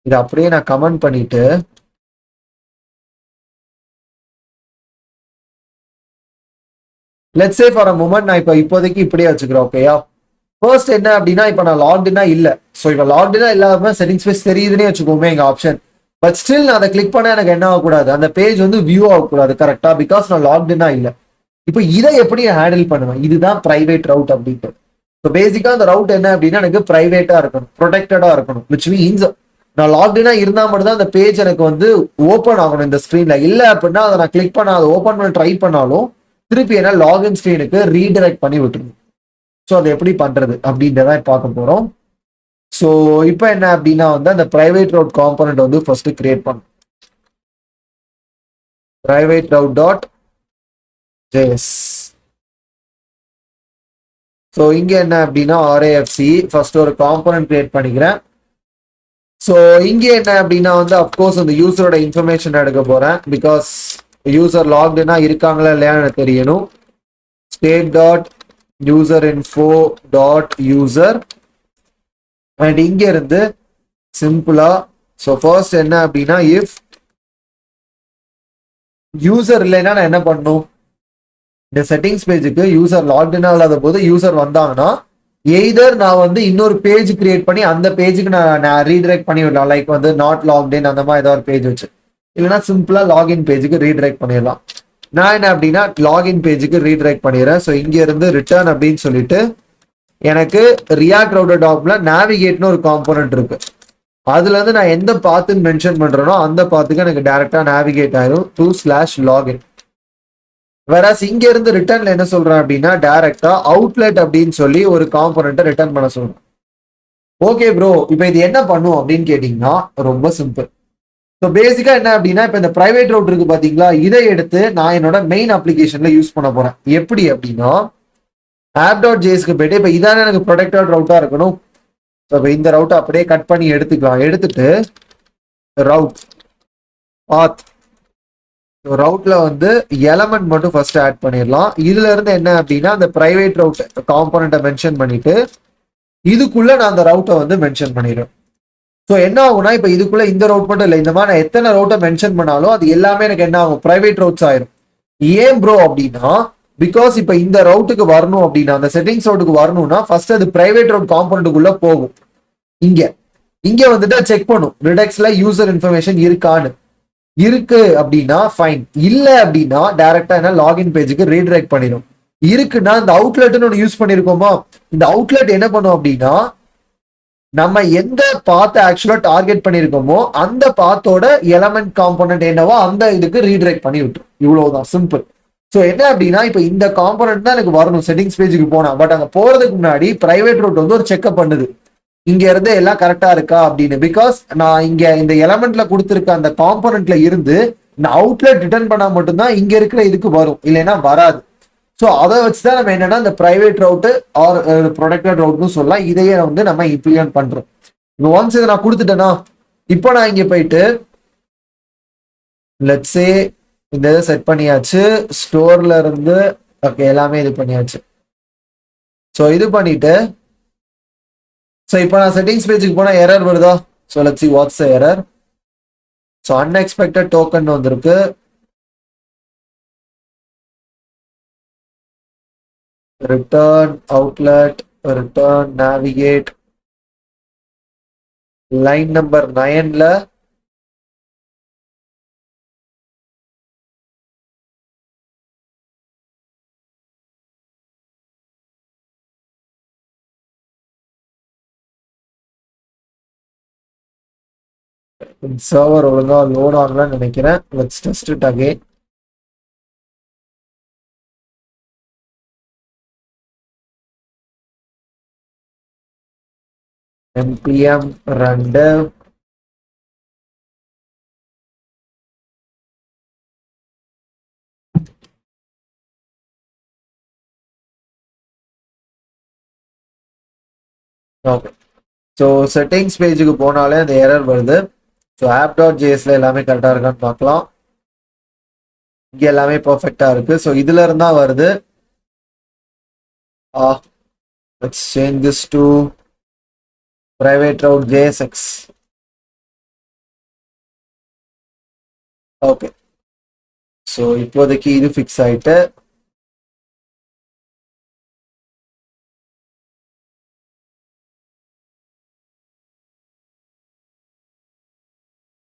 இதை அப்படியே நான் கமெண்ட் பண்ணிட்டு let's say for a moment நான் இப்போதைக்கு இப்படியே வச்சுக்கிறேன். ஓகேயா, ஃபர்ஸ்ட் என்ன அப்படின்னா இப்போ நான் லாக்டினா இல்லை. ஸோ இப்போ லாக்டினா இல்லாம செட்டிங்ஸ் பேஜ் தெரியுதுன்னே வச்சுக்கோமே எங்க ஆப்ஷன். பட் ஸ்டில் நான் அதை கிளிக் பண்ண எனக்கு என்ன ஆகக்கூடாது, அந்த பேஜ் வந்து வியூ ஆகக்கூடாது கரெக்டா, பிகாஸ் நான் லாக்டினா இல்லை. இப்போ இதை எப்படி ஹேண்டில் பண்ணுவேன், இதுதான் பிரைவேட் ரவுட் அப்படின்ட்டு. ஸோ பேசிக்கா அந்த ரவுட் என்ன அப்படின்னா எனக்கு பிரைவேட்டா இருக்கணும், ப்ரொடெக்டடா இருக்கணும். விச் மீன்ஸ் நான் லாக்டினா இருந்தா மட்டும் தான் அந்த பேஜ் எனக்கு வந்து ஓப்பன் ஆகணும் இந்த ஸ்க்ரீன்ல. இல்லை அப்படின்னா அதை நான் கிளிக் பண்ண அதை ஓப்பன் பண்ண ட்ரை பண்ணாலும் திருப்பி என்ன லாகின் ஸ்க்ரீனுக்கு ரீடைரக்ட் பண்ணி விட்டுருணும். ஸோ அதை எப்படி பண்றது அப்படின்றத பார்க்க போறோம். ஸோ இப்போ என்ன அப்படின்னா வந்து அந்த பிரைவேட் ரவுட் காம்போனன்ட் வந்து ஃபர்ஸ்ட் கிரியேட் பண்ணும். Private route dot JS. So இங்க என்ன அப்படின்னா ஆர்ஏஎஃப்சி ஃபர்ஸ்ட் ஒரு காம்போனன்ட் கிரியேட் பண்ணிக்கிறேன். ஸோ இங்க என்ன அப்படின்னா வந்து அப்கோர்ஸ் அந்த யூசரோட இன்ஃபர்மேஷன் எடுக்க போறேன். பிகாஸ் யூசர் லாக்டினா இருக்காங்களா இல்லையான்னு எனக்கு தெரியணும். State dot user info dot user and இங்க இருந்து சிம்பிளா ஸோ ஃபர்ஸ்ட் என்ன அப்படின்னா இஃப் யூசர் இல்லைன்னா நான் என்ன பண்ணும், இந்த செட்டிங்ஸ் பேஜுக்கு யூசர் லாக்டினா இல்லாத போது யூசர் வந்தாங்கன்னா எய்தர் நான் வந்து இன்னொரு பேஜ் கிரியேட் பண்ணி அந்த பேஜுக்கு நான் ரீடைரக்ட் பண்ணி விடலாம். லைக் வந்து நாட் லாக்டின் அந்த மாதிரி ஏதாவது ஒரு பேஜ் வச்சு, இல்லைன்னா சிம்பிளா லாகின் பேஜுக்கு ரீடைரக்ட் பண்ணிடலாம். நான் என்ன அப்படின்னா லாகின் பேஜுக்கு ரீடைரக்ட் பண்ணிடுறேன். ஸோ இங்க இருந்து ரிட்டர்ன் அப்படின்னு சொல்லிட்டு எனக்கு ரியாக்ட் ரவுட்டர் டாப்ல நேவிகேட்னு ஒரு காம்போனன்ட் இருக்கு. அதுல இருந்து நான் எந்த பாத்துன்னு மென்ஷன் பண்றேனோ அந்த பாத்துக்கு எனக்கு டைரக்டா நேவிகேட் ஆயிரும் /login. வேறாஸ் இங்க இருந்து ரிட்டர்ன்ல என்ன சொல்றேன் அப்படின்னா டைரக்டா அவுட்லெட் அப்படின்னு சொல்லி ஒரு காம்போனன்ட்டை ரிட்டர்ன் பண்ண சொல்றேன். ஓகே ப்ரோ, இப்போ இது என்ன பண்ணும் அப்படின்னு கேட்டீங்கன்னா ரொம்ப சிம்பிள். ஸோ பேசிக்கா என்ன அப்படின்னா இப்போ இந்த பிரைவேட் ரவுட் இருக்கு பாத்தீங்களா, இதை எடுத்து நான் என்னோட மெயின் அப்ளிகேஷன்ல யூஸ் பண்ண போறேன். எப்படி அப்படின்னா app.jsக்கு போயிட்டு இப்போ இதான எனக்கு ப்ரொடெக்டட் ரவுட்டா இருக்கணும். ஸோ இந்த ரவுட்டை அப்படியே கட் பண்ணி எடுத்துக்கலாம். எடுத்துட்டு ரவுட் பாத் ரவுட்ல வந்து எலமெண்ட் மட்டும் ஃபர்ஸ்ட் ஆட் பண்ணிடலாம். இதுல இருந்து என்ன அப்படின்னா அந்த பிரைவேட் ரவுட் காம்பனண்ட்டை மென்ஷன் பண்ணிட்டு இதுக்குள்ள நான் அந்த ரவுட்டை வந்து மென்ஷன் பண்ணிடுறேன். ஸோ என்ன ஆகும்னா இப்போ இதுக்குள்ள இந்த ரவுட் மட்டும் இல்லை, இந்த மாதிரி நான் எத்தனை ரவுட்டை மென்ஷன் பண்ணாலும் அது எல்லாமே எனக்கு என்ன ஆகும், பிரைவேட் ரவுட்ஸ் ஆயிரும். ஏன் ப்ரோ அப்படின்னா, பிகாஸ் இப்போ இந்த ரவுட்டுக்கு வரணும் அப்படின்னா, அந்த செட்டிங்ஸ் ரவுட்டுக்கு வரணும்னா ஃபர்ஸ்ட் அது பிரைவேட் ரவுட் காம்பனண்ட்டுக்குள்ள போகும். இங்க இங்க வந்துட்டு செக் பண்ணும் ரிடெக்ஸ்ல யூசர் இன்ஃபர்மேஷன் இருக்கான்னு. இருக்கு அப்படின்னா ஃபைன், இல்ல அப்படின்னா டைரக்டா என்ன லாகின் பேஜுக்கு ரீடைரக்ட் பண்ணிடும். இருக்குன்னா இந்த அவுட்லெட்னு ஒன்று யூஸ் பண்ணிருக்கோமா, இந்த அவுட்லெட் என்ன பண்ணும் அப்படின்னா நம்ம எந்த பாத்தை ஆக்சுவலா டார்கெட் பண்ணிருக்கோமோ அந்த பாத்தோட எலமெண்ட் காம்பனன்ட் என்னவோ அந்த இதுக்கு ரீடைரக்ட் பண்ணி விட்டுரும். இவ்வளவுதான், சிம்பிள். ஸோ என்ன அப்படின்னா இப்போ இந்த காம்பனன்ட் தான் எனக்கு வரணும் செட்டிங்ஸ் பேஜுக்கு போனா, பட் அங்க போறதுக்கு முன்னாடி பிரைவேட் ரூட் வந்து ஒரு செக்அப் பண்ணுது இங்க இருந்து எல்லாம் கரெக்டா இருக்கா அப்படின்னு. பிகாஸ் நான் இங்க இந்த எலமெண்ட்ல கொடுத்துருக்க அந்த காம்பனன்ட்ல இருந்து இந்த அவுட்லெட் ரிட்டர்ன் பண்ணா மட்டும்தான் இங்க இருக்கிற இதுக்கு வரும், இல்லைன்னா வராது. ஸோ அதை வச்சுதான் நம்ம என்னன்னா இந்த பிரைவேட் ரவுட்டு ஆர் ப்ரொடெக்டட் ரவுட்னு சொல்லலாம். இதையே வந்து நம்ம இம்ப்ளிமெண்ட் பண்றோம். இப்போ ஒன்ஸ் இதை நான் கொடுத்துட்டேன்னா இப்போ நான் இங்க போயிட்டு லெட்ஸ் சே இந்த இதை செட் பண்ணியாச்சு, ஸ்டோர்ல இருந்து ஓகே எல்லாமே இது பண்ணியாச்சு. ஸோ இது பண்ணிட்டு ஸோ இப்போ நான் செட்டிங்ஸ் பேஜுக்கு போனால் எரர் வருதா? So let's see what's the error. So unexpected token வந்திருக்கு. Return outlet, return navigate, line number 9ல சர்வர் ஒழுங்கா லோட் ஆகலன்னு நினைக்கிறேன். Let's test it again. npm run dev okay. So settings பேஜுக்கு போனாலே அந்த எரர் வருது. ஸோ app.jsல எல்லாமே கரெக்டாக இருக்கான்னு பார்க்கலாம். இங்கே எல்லாமே பர்ஃபெக்டா இருக்கு. ஸோ இதுல இருந்தா வருது. Let's change this to private route JSX. Okay, so இப்போதைக்கு இது ஃபிக்ஸ் ஆயிட்டு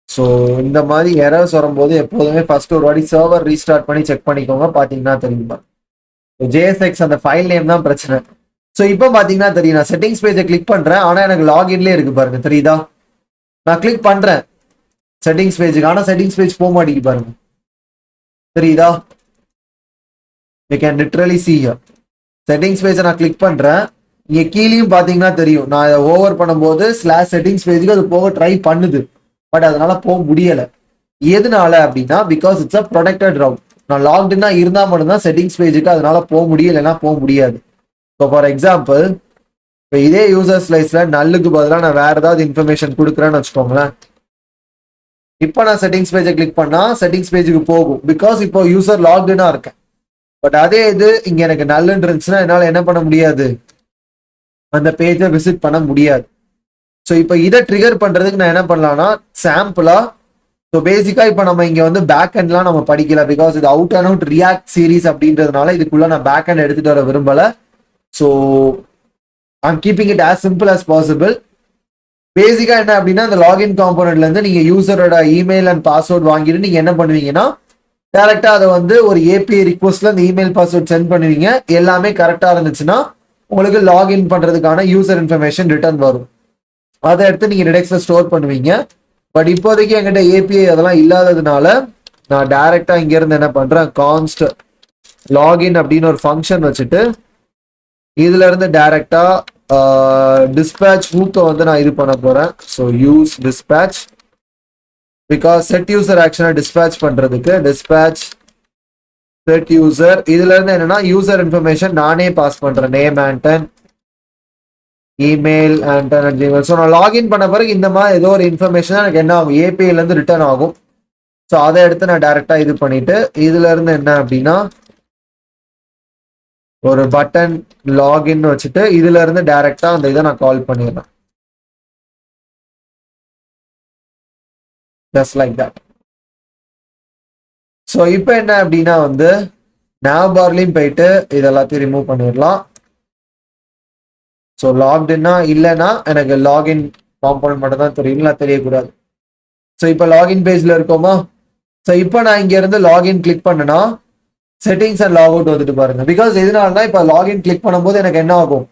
ஸோ இந்த மாதிரி எரர்ஸ் வரும்போது எப்போதுமே ஃபர்ஸ்ட் ஒரு வாட்டி சர்வர் ரீஸ்டார்ட் பண்ணி செக் பண்ணிக்கோங்க. பார்த்தீங்கன்னா தெரியுமா JSX அந்த ஃபைல் நேம் தான் பிரச்சனை. ஸோ இப்போ பார்த்தீங்கன்னா தெரியும், நான் செட்டிங்ஸ் பேஜை கிளிக் பண்ணுறேன், ஆனால் எனக்கு லாகின்லேயே இருக்கு பாருங்க, தெரியுதா? நான் கிளிக் பண்ணுறேன் செட்டிங்ஸ் பேஜுக்கு, ஆனால் செட்டிங்ஸ் பேஜ் போக மாட்டேங்குது பாருங்க, தெரியுதா? You can literally see here. Settings பேஜை நான் கிளிக் பண்ணுறேன், இங்கே கீழேயும் பார்த்தீங்கன்னா தெரியும், நான் இதை ஓவர் பண்ணும்போது /செட்டிங்ஸ் பேஜுக்கு அது போக ட்ரை பண்ணுது, பட் அதனால போக முடியலை. எதனால அப்படின்னா because it's a protected route. நான் லாக்டின்னா இருந்தால் மட்டும்தான் செட்டிங்ஸ் பேஜுக்கு அதனால போக முடியலைன்னா போக முடியாது. ஸோ ஃபார் எக்ஸாம்பிள் இப்போ இதே யூசர் ஸ்லைஸ்ல நல்லுக்கு பதிலாக நான் வேற ஏதாவது இன்ஃபர்மேஷன் கொடுக்குறேன்னு வச்சுக்கோங்களேன். இப்போ நான் செட்டிங்ஸ் பேஜை கிளிக் பண்ணா செட்டிங்ஸ் பேஜுக்கு போகும், பிகாஸ் இப்போ யூசர் லாக்டினா இருக்கேன். பட் அதே இது இங்க எனக்கு நல்லுன்னு இருந்துச்சுன்னா என்னால் என்ன பண்ண முடியாது, அந்த பேஜை விசிட் பண்ண முடியாது. ஸோ இப்போ இதை ட்ரிகர் பண்றதுக்கு நான் என்ன பண்ணலாம்னா சாம்பிளா, ஸோ பேசிக்கா இப்போ நம்ம இங்க வந்து பேக் எண்ட்லாம் நம்ம படிக்கல, பிகாஸ் இது out and out react series அப்படின்றதுனால இதுக்குள்ள நான் பேக் எண்ட் எடுத்துட்டு வர விரும்பல. So I'm keeping it as simple as possible. பேசிக்கா என்ன அப்படின்னா இந்த லாகின் காம்போனன்ட்ல இருந்து நீங்க யூசரோட இமெயில் அண்ட் பாஸ்வேர்ட் வாங்கிட்டு நீங்க என்ன பண்ணுவீங்கன்னா டைரக்டா அதை வந்து ஒரு API ரிக்வஸ்ட்ல இந்த இமெயில் பாஸ்வேர்ட் சென்ட் பண்ணுவீங்க. எல்லாமே கரெக்டா இருந்துச்சுன்னா உங்களுக்கு லாகின் பண்றதுக்கான யூசர் இன்ஃபர்மேஷன் ரிட்டர்ன் வரும். அதை எடுத்து நீங்க ரிடெக்ஸ்ல ஸ்டோர் பண்ணுவீங்க. பட் இப்போதைக்கு என்கிட்ட API அதெல்லாம் இல்லாததுனால நான் டைரக்டா இங்க இருந்து என்ன பண்றேன், கான்ஸ்ட் லாகின் அப்படின்னு ஒரு ஃபங்க்ஷன் வச்சுட்டு இதுல இருந்து டைரக்டா டிஸ்பேட்ச் ஹூக்கை வந்து நான் இது பண்ண போறேன். So use dispatch, because set user ஆக்ஷனை டிஸ்பேட்ச் பண்றதுக்கு டிஸ்பேட்ச் செட் யூசர். இதுல இருந்து என்னன்னா யூசர் இன்ஃபர்மேஷன் நானே பாஸ் பண்றேன், நேம் ஆண்டன் இமெயில் அண்ட் ஜிமெயில். ஸோ நான் லாகின் பண்ண பிறகு இந்த மாதிரி ஏதோ ஒரு இன்ஃபர்மேஷன் எனக்கு என்ன ஆகும், ஏபிஐலேருந்து ரிட்டர்ன் ஆகும். ஸோ அதை எடுத்து நான் டைரக்டா இது பண்ணிட்டு இதுல இருந்து என்ன அப்படின்னா ஒரு பட்டன் லாகின் வச்சுட்டு இதுல இருந்து டைரக்டா அந்த இதை நான் கால் பண்ணிடுறேன். Just like that. ஸோ இப்போ என்ன அப்படின்னா வந்து nav பார்லையும் போயிட்டு இதெல்லாத்தையும் ரிமூவ் பண்ணிடலாம். ஸோ லாக்டின்னா இல்லைன்னா எனக்கு லாகின் காம்பவுண்ட் மட்டும் தான் தெரியும், இல்லை தெரியக்கூடாது. ஸோ இப்போ லாகின் பேஜ்ல இருக்கோமா. ஸோ இப்போ நான் இங்க இருந்து லாகின் கிளிக் பண்ணனா செட்டிங்ஸ் அண்ட் லாக் அவுட் வந்துட்டு பாருங்க. பிகாஸ் எதனாலனா இப்போ லாகின் கிளிக் பண்ணும்போது எனக்கு என்ன ஆகும்,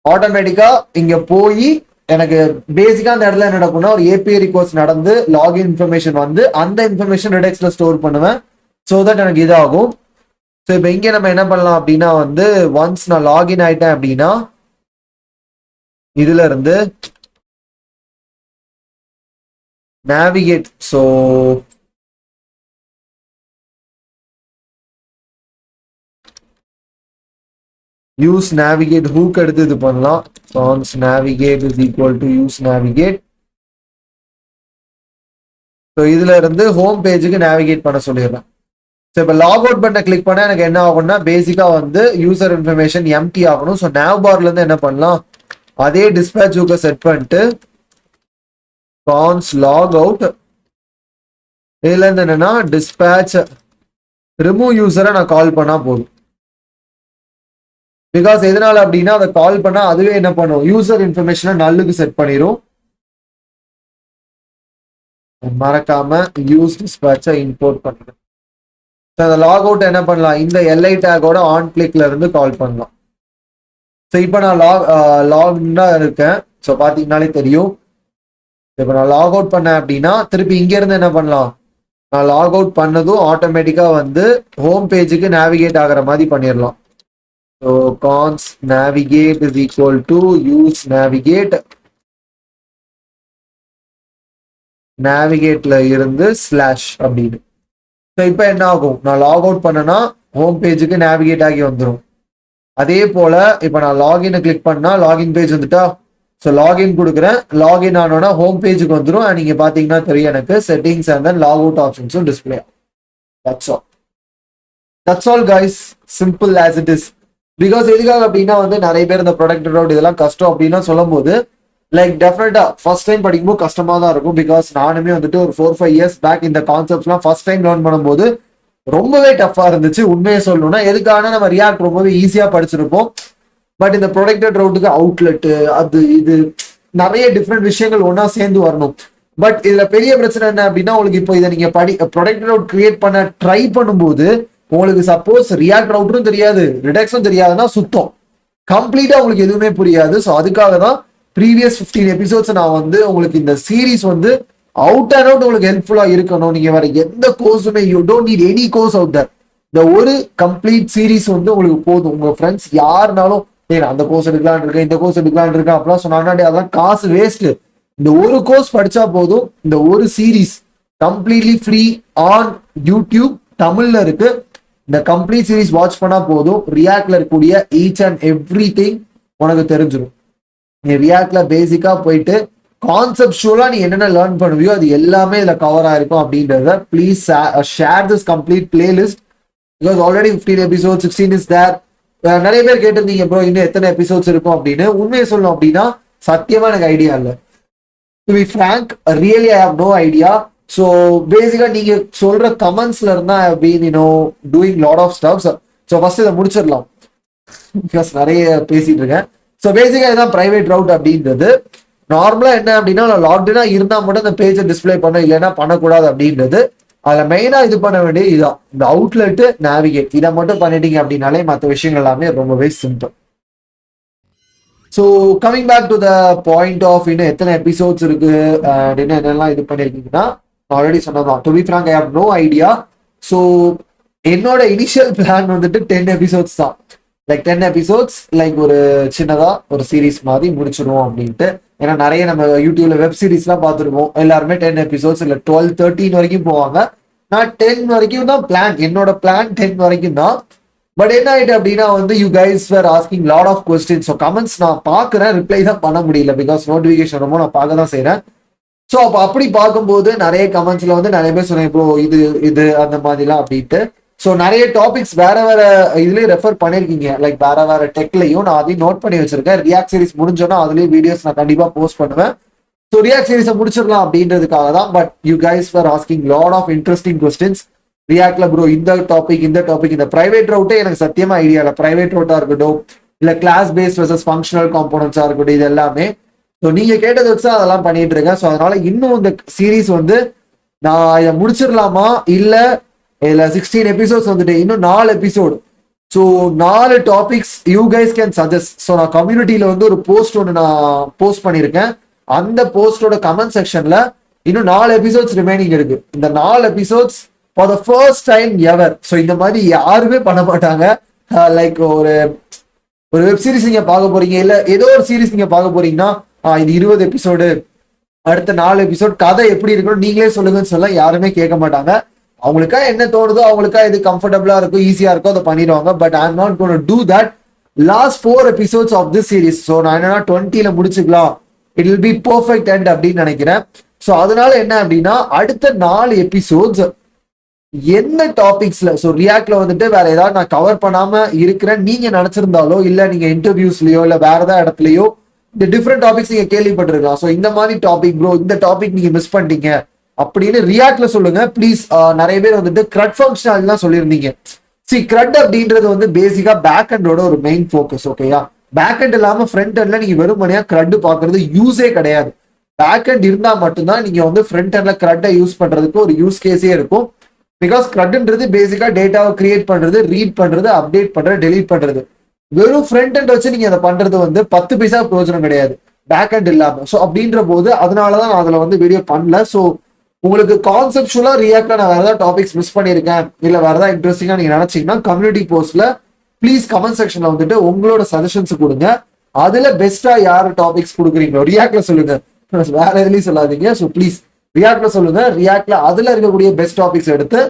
ஆட்டோமேட்டிக்கா இங்க போய் எனக்கு பேசிக்கா அந்த இடத்துல என்ன நடக்கும்னா ஒரு ஏபிஐ ரிக்வஸ்ட் நடந்து லாகின் இன்ஃபர்மேஷன் வந்து அந்த இன்ஃபர்மேஷன் ரெடெக்ஸ்ல ஸ்டோர் பண்ணுவேன். ஸோ தட் எனக்கு இதாகும். ஸோ இப்போ இங்க நம்ம என்ன பண்ணலாம் அப்படின்னா வந்து ஒன்ஸ் நான் லாகின் ஆயிட்டேன் அப்படின்னா இதுல இருந்து navigate. So use navigate hook எடுத்து இது பண்ணலாம். Const navigate is equal to use navigate. So இதுல இருந்து ஹோம் பேஜுக்கு நேவிகேட் பண்ண சொல்லிடுறேன். ஸோ இப்போ லாக் அவுட் பண்ண கிளிக் பண்ண எனக்கு என்ன ஆகும்னா பேசிக்கா வந்து யூசர் இன்ஃபர்மேஷன் எம்டி ஆகணும். ஸோ nav பார்ல இருந்து என்ன பண்ணலாம், அதே டிஸ்பேச் ஹூக்கை செட் பண்ணிட்டு கான்ஸ் லாக் அவுட் இதுல இருந்து என்னன்னா டிஸ்பேச் ரிமூவ் யூசரை நான் கால் பண்ணா போதும். பிகாஸ் எதனால அப்படின்னா அதை கால் பண்ணா அதுவே என்ன பண்ணும், யூசர் இன்ஃபர்மேஷனை நல்லுக்கு செட் பண்ணிடும். மறக்காம யூஸ் டிஸ்பேச்சை இம்போர்ட் பண்ணுங்க. அந்த லாக் அவுட் என்ன பண்ணலாம், இந்த எல்ஐ டேக்கோட ஆன் கிளிக்ல இருந்து கால் பண்ணலாம். ஸோ இப்போ நான் லாக்னா இருக்கேன். ஸோ பார்த்தீங்கன்னாலே தெரியும். இப்போ நான் லாக் அவுட் பண்ணேன் அப்படின்னா திருப்பி இங்க இருந்து என்ன பண்ணலாம், நான் லாக் அவுட் பண்ணதும் ஆட்டோமேட்டிக்கா வந்து ஹோம் பேஜுக்கு நேவிகேட் ஆகிற மாதிரி பண்ணிடலாம். So const navigate is equal to use navigate. நேவிகேட்ல இருந்து ஸ்லாஷ் அப்படின்னு. ஸோ இப்போ என்ன ஆகும், நான் லாக் அவுட் பண்ணனா ஹோம் பேஜுக்கு நேவிகேட் ஆகி வந்துடும். அதே போல இப்போ நான் லாகின் கிளிக் பண்ணா லாகின் பேஜ் வந்துட்டா. ஸோ லாகின் கொடுக்குறேன், லாகின் ஆனோன்னா ஹோம் பேஜுக்கு வந்துடும். நீங்க பாத்தீங்கன்னா தெரியும் எனக்கு settings and then log out ஆப்ஷன்ஸும் display. That's all guys, simple as it is. Because எதுக்காக அப்படின்னா வந்து நிறைய பேர் இந்த ப்ராடக்ட் அவுட் இதெல்லாம் கஷ்டம் அப்படின்னா சொல்லும் போது லைக் டெஃபினட்டா ஃபர்ஸ்ட் டைம் படிக்கும்போது கஷ்டமா தான் இருக்கும். பிகாஸ் நானுமே வந்துட்டு ஒரு 4-5 இயர்ஸ் பேக் இந்த கான்செப்ட்ஸ்லாம் ஃபர்ஸ்ட் டைம் லேர்ன் பண்ணும்போது ரொம்பவே டஃபா இருந்துச்சு. உண்மையை சொல்லணும்னா எதுக்கான நம்ம ரியாக்ட் ரொம்பவே ஈஸியா படிச்சிருப்போம். பட் இந்த ப்ரொடக்டட் ரவுட்டுக்கு அவுட்லெட்டு அது இது நிறைய டிஃப்ரெண்ட் விஷயங்கள் ஒன்னா சேர்ந்து வரணும். பட் இதுல பெரிய பிரச்சனை என்ன அப்படின்னா உங்களுக்கு இப்போ இதை நீங்க ப்ரொடக்டட் ரவுட் கிரியேட் பண்ண ட்ரை பண்ணும்போது உங்களுக்கு சப்போஸ் ரியாக்ட் ரவுட்டரும் தெரியாது ரிடக்ஸும் தெரியாதுன்னா சுத்தம் கம்ப்ளீட்டா உங்களுக்கு எதுவுமே புரியாது. ஸோ அதுக்காக தான் ப்ரீவியஸ் 15 எபிசோட்ஸ் நான் வந்து உங்களுக்கு இந்த சீரீஸ் வந்து அவுட் அண்ட் அவுட் உங்களுக்கு ஹெல்ப்ஃபுல்லா இருக்கணும். நீங்க வேற எந்த கோர்ஸுமே you don't need any course other. இந்த ஒரு கம்ப்ளீட் சீரீஸ் வந்து உங்களுக்கு போதும். உங்க ஃப்ரெண்ட்ஸ் யாருனாலும் அந்த கோர்ஸ் எடுக்கலான் இருக்கேன் இந்த கோர்ஸ் எடுக்கலான் இருக்கேன் அப்படிலாம் சொன்னாங்கன்னா அதெல்லாம் காசு வேஸ்ட். இந்த ஒரு கோர்ஸ் படிச்சா போதும். இந்த ஒரு series completely free on YouTube தமிழ்ல இருக்கு. இந்த கம்ப்ளீட் சீரீஸ் வாட்ச் பண்ணா போதும். ரியாக்ட்ல இருக்கக்கூடிய ஈச் அண்ட் எவ்ரி திங் உனக்கு தெரிஞ்சிடும். நீ ரியாக்ட்ல பேசிக்கா போயிட்டு கான்செப்டுவலா நீ என்னென்ன லேர்ன் பண்ணுவியோ அது எல்லாமே இதுல கவர் ஆயிருக்கும் அப்படின்றத please share this complete playlist. Because already 15 episode 16 is there. நிறைய பேர் கேட்டிருந்தீங்க ப்ரோ இன்னும் எத்தனை எபிசோட்ஸ் இருக்கும் அப்படின்னு. உண்மையை சொல்லணும் அப்படின்னா சத்தியமா எனக்கு ஐடியா இல்லை. To be frank really I have no idea. So பேசிக்கா நீங்க சொல்ற கமெண்ட்ஸ்ல இருந்தா I have been doing lot of stuffs. So first இதை முடிச்சிடலாம் பிகாஸ் நிறைய பேசிட்டு இருக்கேன். ஸோ பேசிக்கா இதான் பிரைவேட் ரவுட் அப்படின்றது. நார்மலா என்ன அப்படின்னா லாக்டவுனா இருந்தா மட்டும் இந்த பேஜை டிஸ்பிளே பண்ண இல்லைன்னா பண்ணக்கூடாது அப்படின்றது. அதுல மெயினா இது பண்ண வேண்டிய இதான் இந்த அவுட்லெட் நேவிகேட். இதை மட்டும் பண்ணிட்டீங்க அப்படின்னாலே மற்ற விஷயங்கள் எல்லாமே ரொம்பவே simple. So coming back to the point of இன்னும் எத்தனை எபிசோட்ஸ் இருக்கு அப்படின்னு என்னெல்லாம் இது பண்ணிருக்கீங்கன்னா ஆல்ரெடி சொன்னதான். To be frank I have no idea. So என்னோட இனிஷியல் பிளான் வந்துட்டு 10 எபிசோட்ஸ் தான். லைக் 10 எபிசோட்ஸ் லைக் ஒரு சின்னதா ஒரு சீரீஸ் மாதிரி முடிச்சிடுவோம் அப்படின்ட்டு. ஏன்னா நிறைய நம்ம யூடியூப்ல வெப் சீரிஸ்லாம் பார்த்துருப்போம். எல்லாருமே 10 எபிசோட்ஸ் இல்லை 12-13 வரைக்கும் போவாங்க. நான் 10 வரைக்கும் தான் பிளான். என்னோட பிளான் 10 வரைக்கும் தான். பட் என்ன ஆயிட்டு அப்படின்னா வந்து you guys were asking lot of question. So comments நான் பார்க்குறேன், ரிப்ளை தான் பண்ண முடியல பிகாஸ் நோட்டிஃபிகேஷன் ரொம்ப நான் பார்க்க தான் செய்கிறேன். ஸோ அப்போ அப்படி பார்க்கும்போது நிறைய கமெண்ட்ஸ்ல வந்து நிறைய பேர் சொன்னேன் இப்போ இது இது அந்த மாதிரிலாம் அப்படின்ட்டு. ஸோ நிறைய டாபிக்ஸ் வேற வேற இதுலயும் ரெஃபர் பண்ணிருக்கீங்க, லைக் வேற வேற டெக்லையும் நான் அதையும் நோட் பண்ணி வச்சிருக்கேன். ரியாக்ட் சீரிஸ் முடிஞ்சோன்னா அதுலயும் வீடியோஸ் நான் கண்டிப்பா போஸ்ட் பண்ணுவேன். ஸோ ரியாக்ட் சீரிஸை முடிச்சிடலாம் அப்படின்றதுக்காக தான். But you guys for asking lot of interesting questions. ரியாக்ட்ல ப்ரோ இந்த டாபிக் இந்த பிரைவேட் ரவுட்டே எனக்கு சத்தியமா ஐடியா இல்லை. பிரைவேட் ரவுட்டா இருக்கட்டும் இல்ல கிளாஸ் பேஸ்ட் வெர்சஸ் ஃபங்க்ஷனல் காம்போனன்ட்ஸா இருக்கட்டும், இது எல்லாமே ஸோ நீங்க கேட்டதை வச்சு அதெல்லாம் பண்ணிட்டு இருக்கேன். ஸோ அதனால இன்னும் இந்த சீரீஸ் வந்து நான் இதை முடிச்சிடலாமா இல்ல இதுல 16 எபிசோட்ஸ் வந்துட்டு இன்னும் 4 episode. So 4 topics you guys can suggest. So நான் கம்யூனிட்டியில வந்து ஒரு போஸ்ட் ஒன்று நான் போஸ்ட் பண்ணியிருக்கேன். அந்த போஸ்டோட கமெண்ட் செக்ஷன்ல இன்னும் 4 எபிசோட்ஸ் ரிமைனிங் இருக்கு. இந்த 4 episodes for the first time ever. So இந்த மாதிரி யாருமே பண்ண மாட்டாங்க. லைக் ஒரு வெப் சீரிஸ் நீங்க பார்க்க போறீங்க இல்ல ஏதோ ஒரு சீரிஸ் நீங்க பார்க்க போறீங்கன்னா இது 20 எபிசோடு, அடுத்த 4 எபிசோட், கதை எப்படி இருக்கணும் நீங்களே சொல்லுங்கன்னு சொல்ல யாருமே கேட்க மாட்டாங்க. அவங்களுக்கா என்ன தோணுதோ, அவங்களுக்கா இது கம்ஃபர்டபுளா இருக்கும், ஈஸியா இருக்கும், அதை பண்ணிடுவாங்க. But I am not gonna do that. Last 4 episodes of this series. So நான் என்னன்னா 20ல முடிச்சுக்கலாம், it will be perfect end அப்படின்னு நினைக்கிறேன். ஸோ அதனால என்ன அப்படின்னா அடுத்த 4 எபிசோட்ஸ் என்ன டாபிக்ஸ்ல, ஸோ ரியாக்ட்ல வந்துட்டு வேற ஏதாவது நான் கவர் பண்ணாம இருக்கிறேன் நீங்க நினைச்சிருந்தாலோ இல்ல நீங்க இன்டர்வியூஸ்லயோ இல்ல வேற ஏதாவது இடத்துலயோ இந்த டிஃப்ரெண்ட் டாபிக்ஸ் நீங்க கேள்விப்பட்டிருக்கலாம். ஸோ இந்த மாதிரி டாபிக் ப்ரோ இந்த டாபிக் நீங்க மிஸ் பண்ணிட்டீங்க அப்படின்னு ரியாக்ட்ல சொல்லுங்க ப்ளீஸ். நிறைய பேர் வந்துட்டு கிரட் ஃபங்க்ஷனல் தான் சொல்லியிருந்தீங்க. கிரட் அப்படின்றது வந்து பேசிக்கா பேக் அண்டோட ஒரு மெயின் ஃபோக்கஸ். ஓகேயா, பேக் அண்ட் இல்லாம ஃப்ரண்ட் அண்ட்ல நீங்க வெறுமனையா கிரட் பாக்குறது யூஸே கிடையாது. பேக் அண்ட் இருந்தா மட்டும்தான் நீங்க வந்து ஃப்ரண்ட் அண்ட்ல கிரட்டை யூஸ் பண்றதுக்கு ஒரு யூஸ் கேஸே இருக்கும். பிகாஸ் கிரட்ன்றது பேசிக்கா டேட்டாவை கிரியேட் பண்றது, ரீட் பண்றது, அப்டேட் பண்றது, டெலீட் பண்றது. வெறும் ஃப்ரண்ட் அண்ட் வச்சு நீங்க அதை பண்றது வந்து 10 பைசா பிரயோஜனம் கிடையாது பேக் அண்ட் இல்லாம. ஸோ அப்படின்ற போது அதனாலதான் நான் அதுல வந்து வீடியோ பண்ணல. ஸோ உங்களுக்கு கான்செப்டுவலா ரியாக்ட்ல நான் வேற ஏதாவது டாபிக்ஸ் மிஸ் பண்ணியிருக்கேன் இல்ல வேற ஏதாவது இன்ட்ரெஸ்டிங்கா நீங்க நினைச்சீங்கன்னா கம்யூனிட்டி போஸ்ட்ல ப்ளீஸ் கமெண்ட் செக்ஷன்ல வந்துட்டு உங்களோட சஜஷன்ஸ் கொடுங்க. அதுல பெஸ்டா யாரு டாபிக்ஸ் கொடுக்குறீங்களோ ரியாக்ட்ல சொல்லுங்க, வேற எதுலயும் சொல்லாதீங்க. ஸோ ப்ளீஸ் ரியாக்ட்ல சொல்லுங்க. ரியாக்ட்ல அதுல இருக்கக்கூடிய பெஸ்ட் டாபிக்ஸ் எடுத்து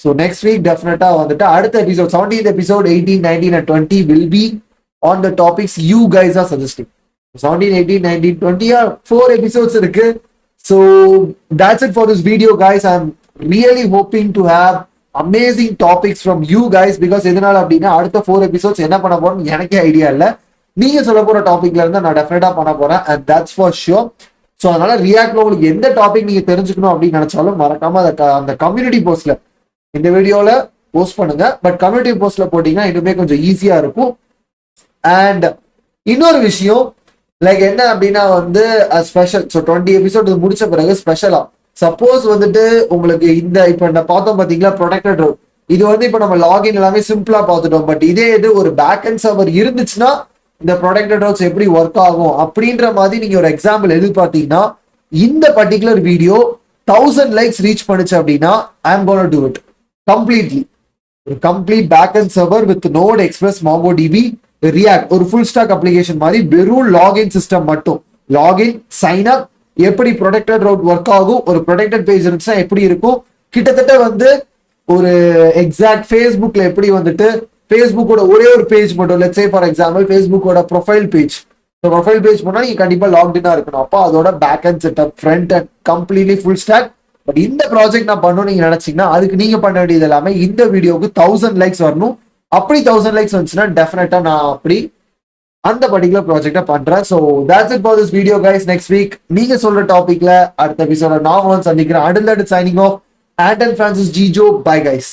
ஸோ நெக்ஸ்ட் வீக் டெஃபினட்டா வந்துட்டு அடுத்த episode 17th episode 18, 19 and 20 will be on the topics you guys are suggesting. 17, 18, 19, 20 4 episodes இருக்கு. So that's it for this video guys. I'm really hoping to have amazing topics from you guys because எதனால அப்படின்னா அடுத்த 4 episodes என்ன பண்ண போறோம்னு எனக்கே idea இல்லை. நீங்க சொல்ல போற டாபிக்ல இருந்து நான் டெஃபினட்டா பண்ண போறேன் and that's for sure. So அதனால ரியாக்ட்ல உங்களுக்கு எந்த டாபிக் நீங்க தெரிஞ்சுக்கணும் அப்படின்னு நினைச்சாலும் மறக்காம அந்த கம்யூனிட்டி போஸ்ட்ல இந்த வீடியோல போஸ்ட் பண்ணுங்க. பட் கம்யூனிட்டி போஸ்ட்ல போட்டீங்கன்னா இன்னுமே கொஞ்சம் ஈஸியா இருக்கும். அண்ட் இன்னொரு விஷயம் லைக் என்ன அப்படின்னா வந்து ஸ்பெஷல். ஸோ 20 எபிசோட் முடிச்ச பிறகு ஸ்பெஷலா சப்போஸ் வந்துட்டு உங்களுக்கு இந்த இப்ப நான் பார்த்தோம் பாத்தீங்களா ப்ரொடெக்டட் ரூட், இது வந்து இப்ப நம்ம லாகின் எல்லாமே சிம்பிளா பார்த்துட்டோம். பட் இதே இது ஒரு பேக் அண்ட் சர்வர் இருந்துச்சுன்னா இந்த ப்ரொடெக்டட் ரூட்ஸ் எப்படி ஒர்க் ஆகும் அப்படின்ற மாதிரி நீங்க ஒரு எக்ஸாம்பிள் எதிர்பார்த்தீங்கன்னா இந்த பர்டிகுலர் வீடியோ 1000 likes ரீச் பண்ணுச்சு அப்படின்னா I am gonna do it completely. ஒரு complete backend server with Node Express MongoDB React ஒரு ஃபுல் ஸ்டாக் அப்ளிகேஷன் மாதிரி வெறும் லாகின் சிஸ்டம் மட்டும். லாகின் சைன் அப் எப்படி ப்ரொடெக்டட் ரவுட் ஒர்க் ஆகும், ஒரு ப்ரொடெக்டட் பேஜ் இருந்துச்சுன்னா எப்படி இருக்கும், கிட்டத்தட்ட வந்து ஒரு எக்ஸாக்ட் ஃபேஸ்புக்ல எப்படி வந்துட்டு ஃபேஸ்புக்கோட ஒரே ஒரு பேஜ் மட்டும் லெட்ஸ் சே ஃபார் எக்ஸாம்பிள் ஃபேஸ்புக்கோட ப்ரொஃபைல் பேஜ். ப்ரொஃபைல் பேஜ் போனா நீங்க கண்டிப்பா லாக்டினா இருக்கணும். அப்போ அதோட backend setup frontend completely full stack. But இந்த ப்ராஜெக்ட் நான் பண்ணணும் நீங்க நினைச்சீங்கன்னா அதுக்கு நீங்க பண்ண வேண்டியது எல்லாமே இந்த வீடியோக்கு 1000 likes வரணும். அப்படி 1000 likes வந்துச்சுன்னா டெஃபினட்டா நான் அப்படி அந்த பர்டிகுலர் ப்ராஜெக்டை பண்றேன். So that's it for this video guys. next week நீங்க சொல்ற டாபிக்ல அடுத்த எபிசோட நான் சந்திக்கிறேன். Until that, signing off, Anton Francis Gijo. Bye guys.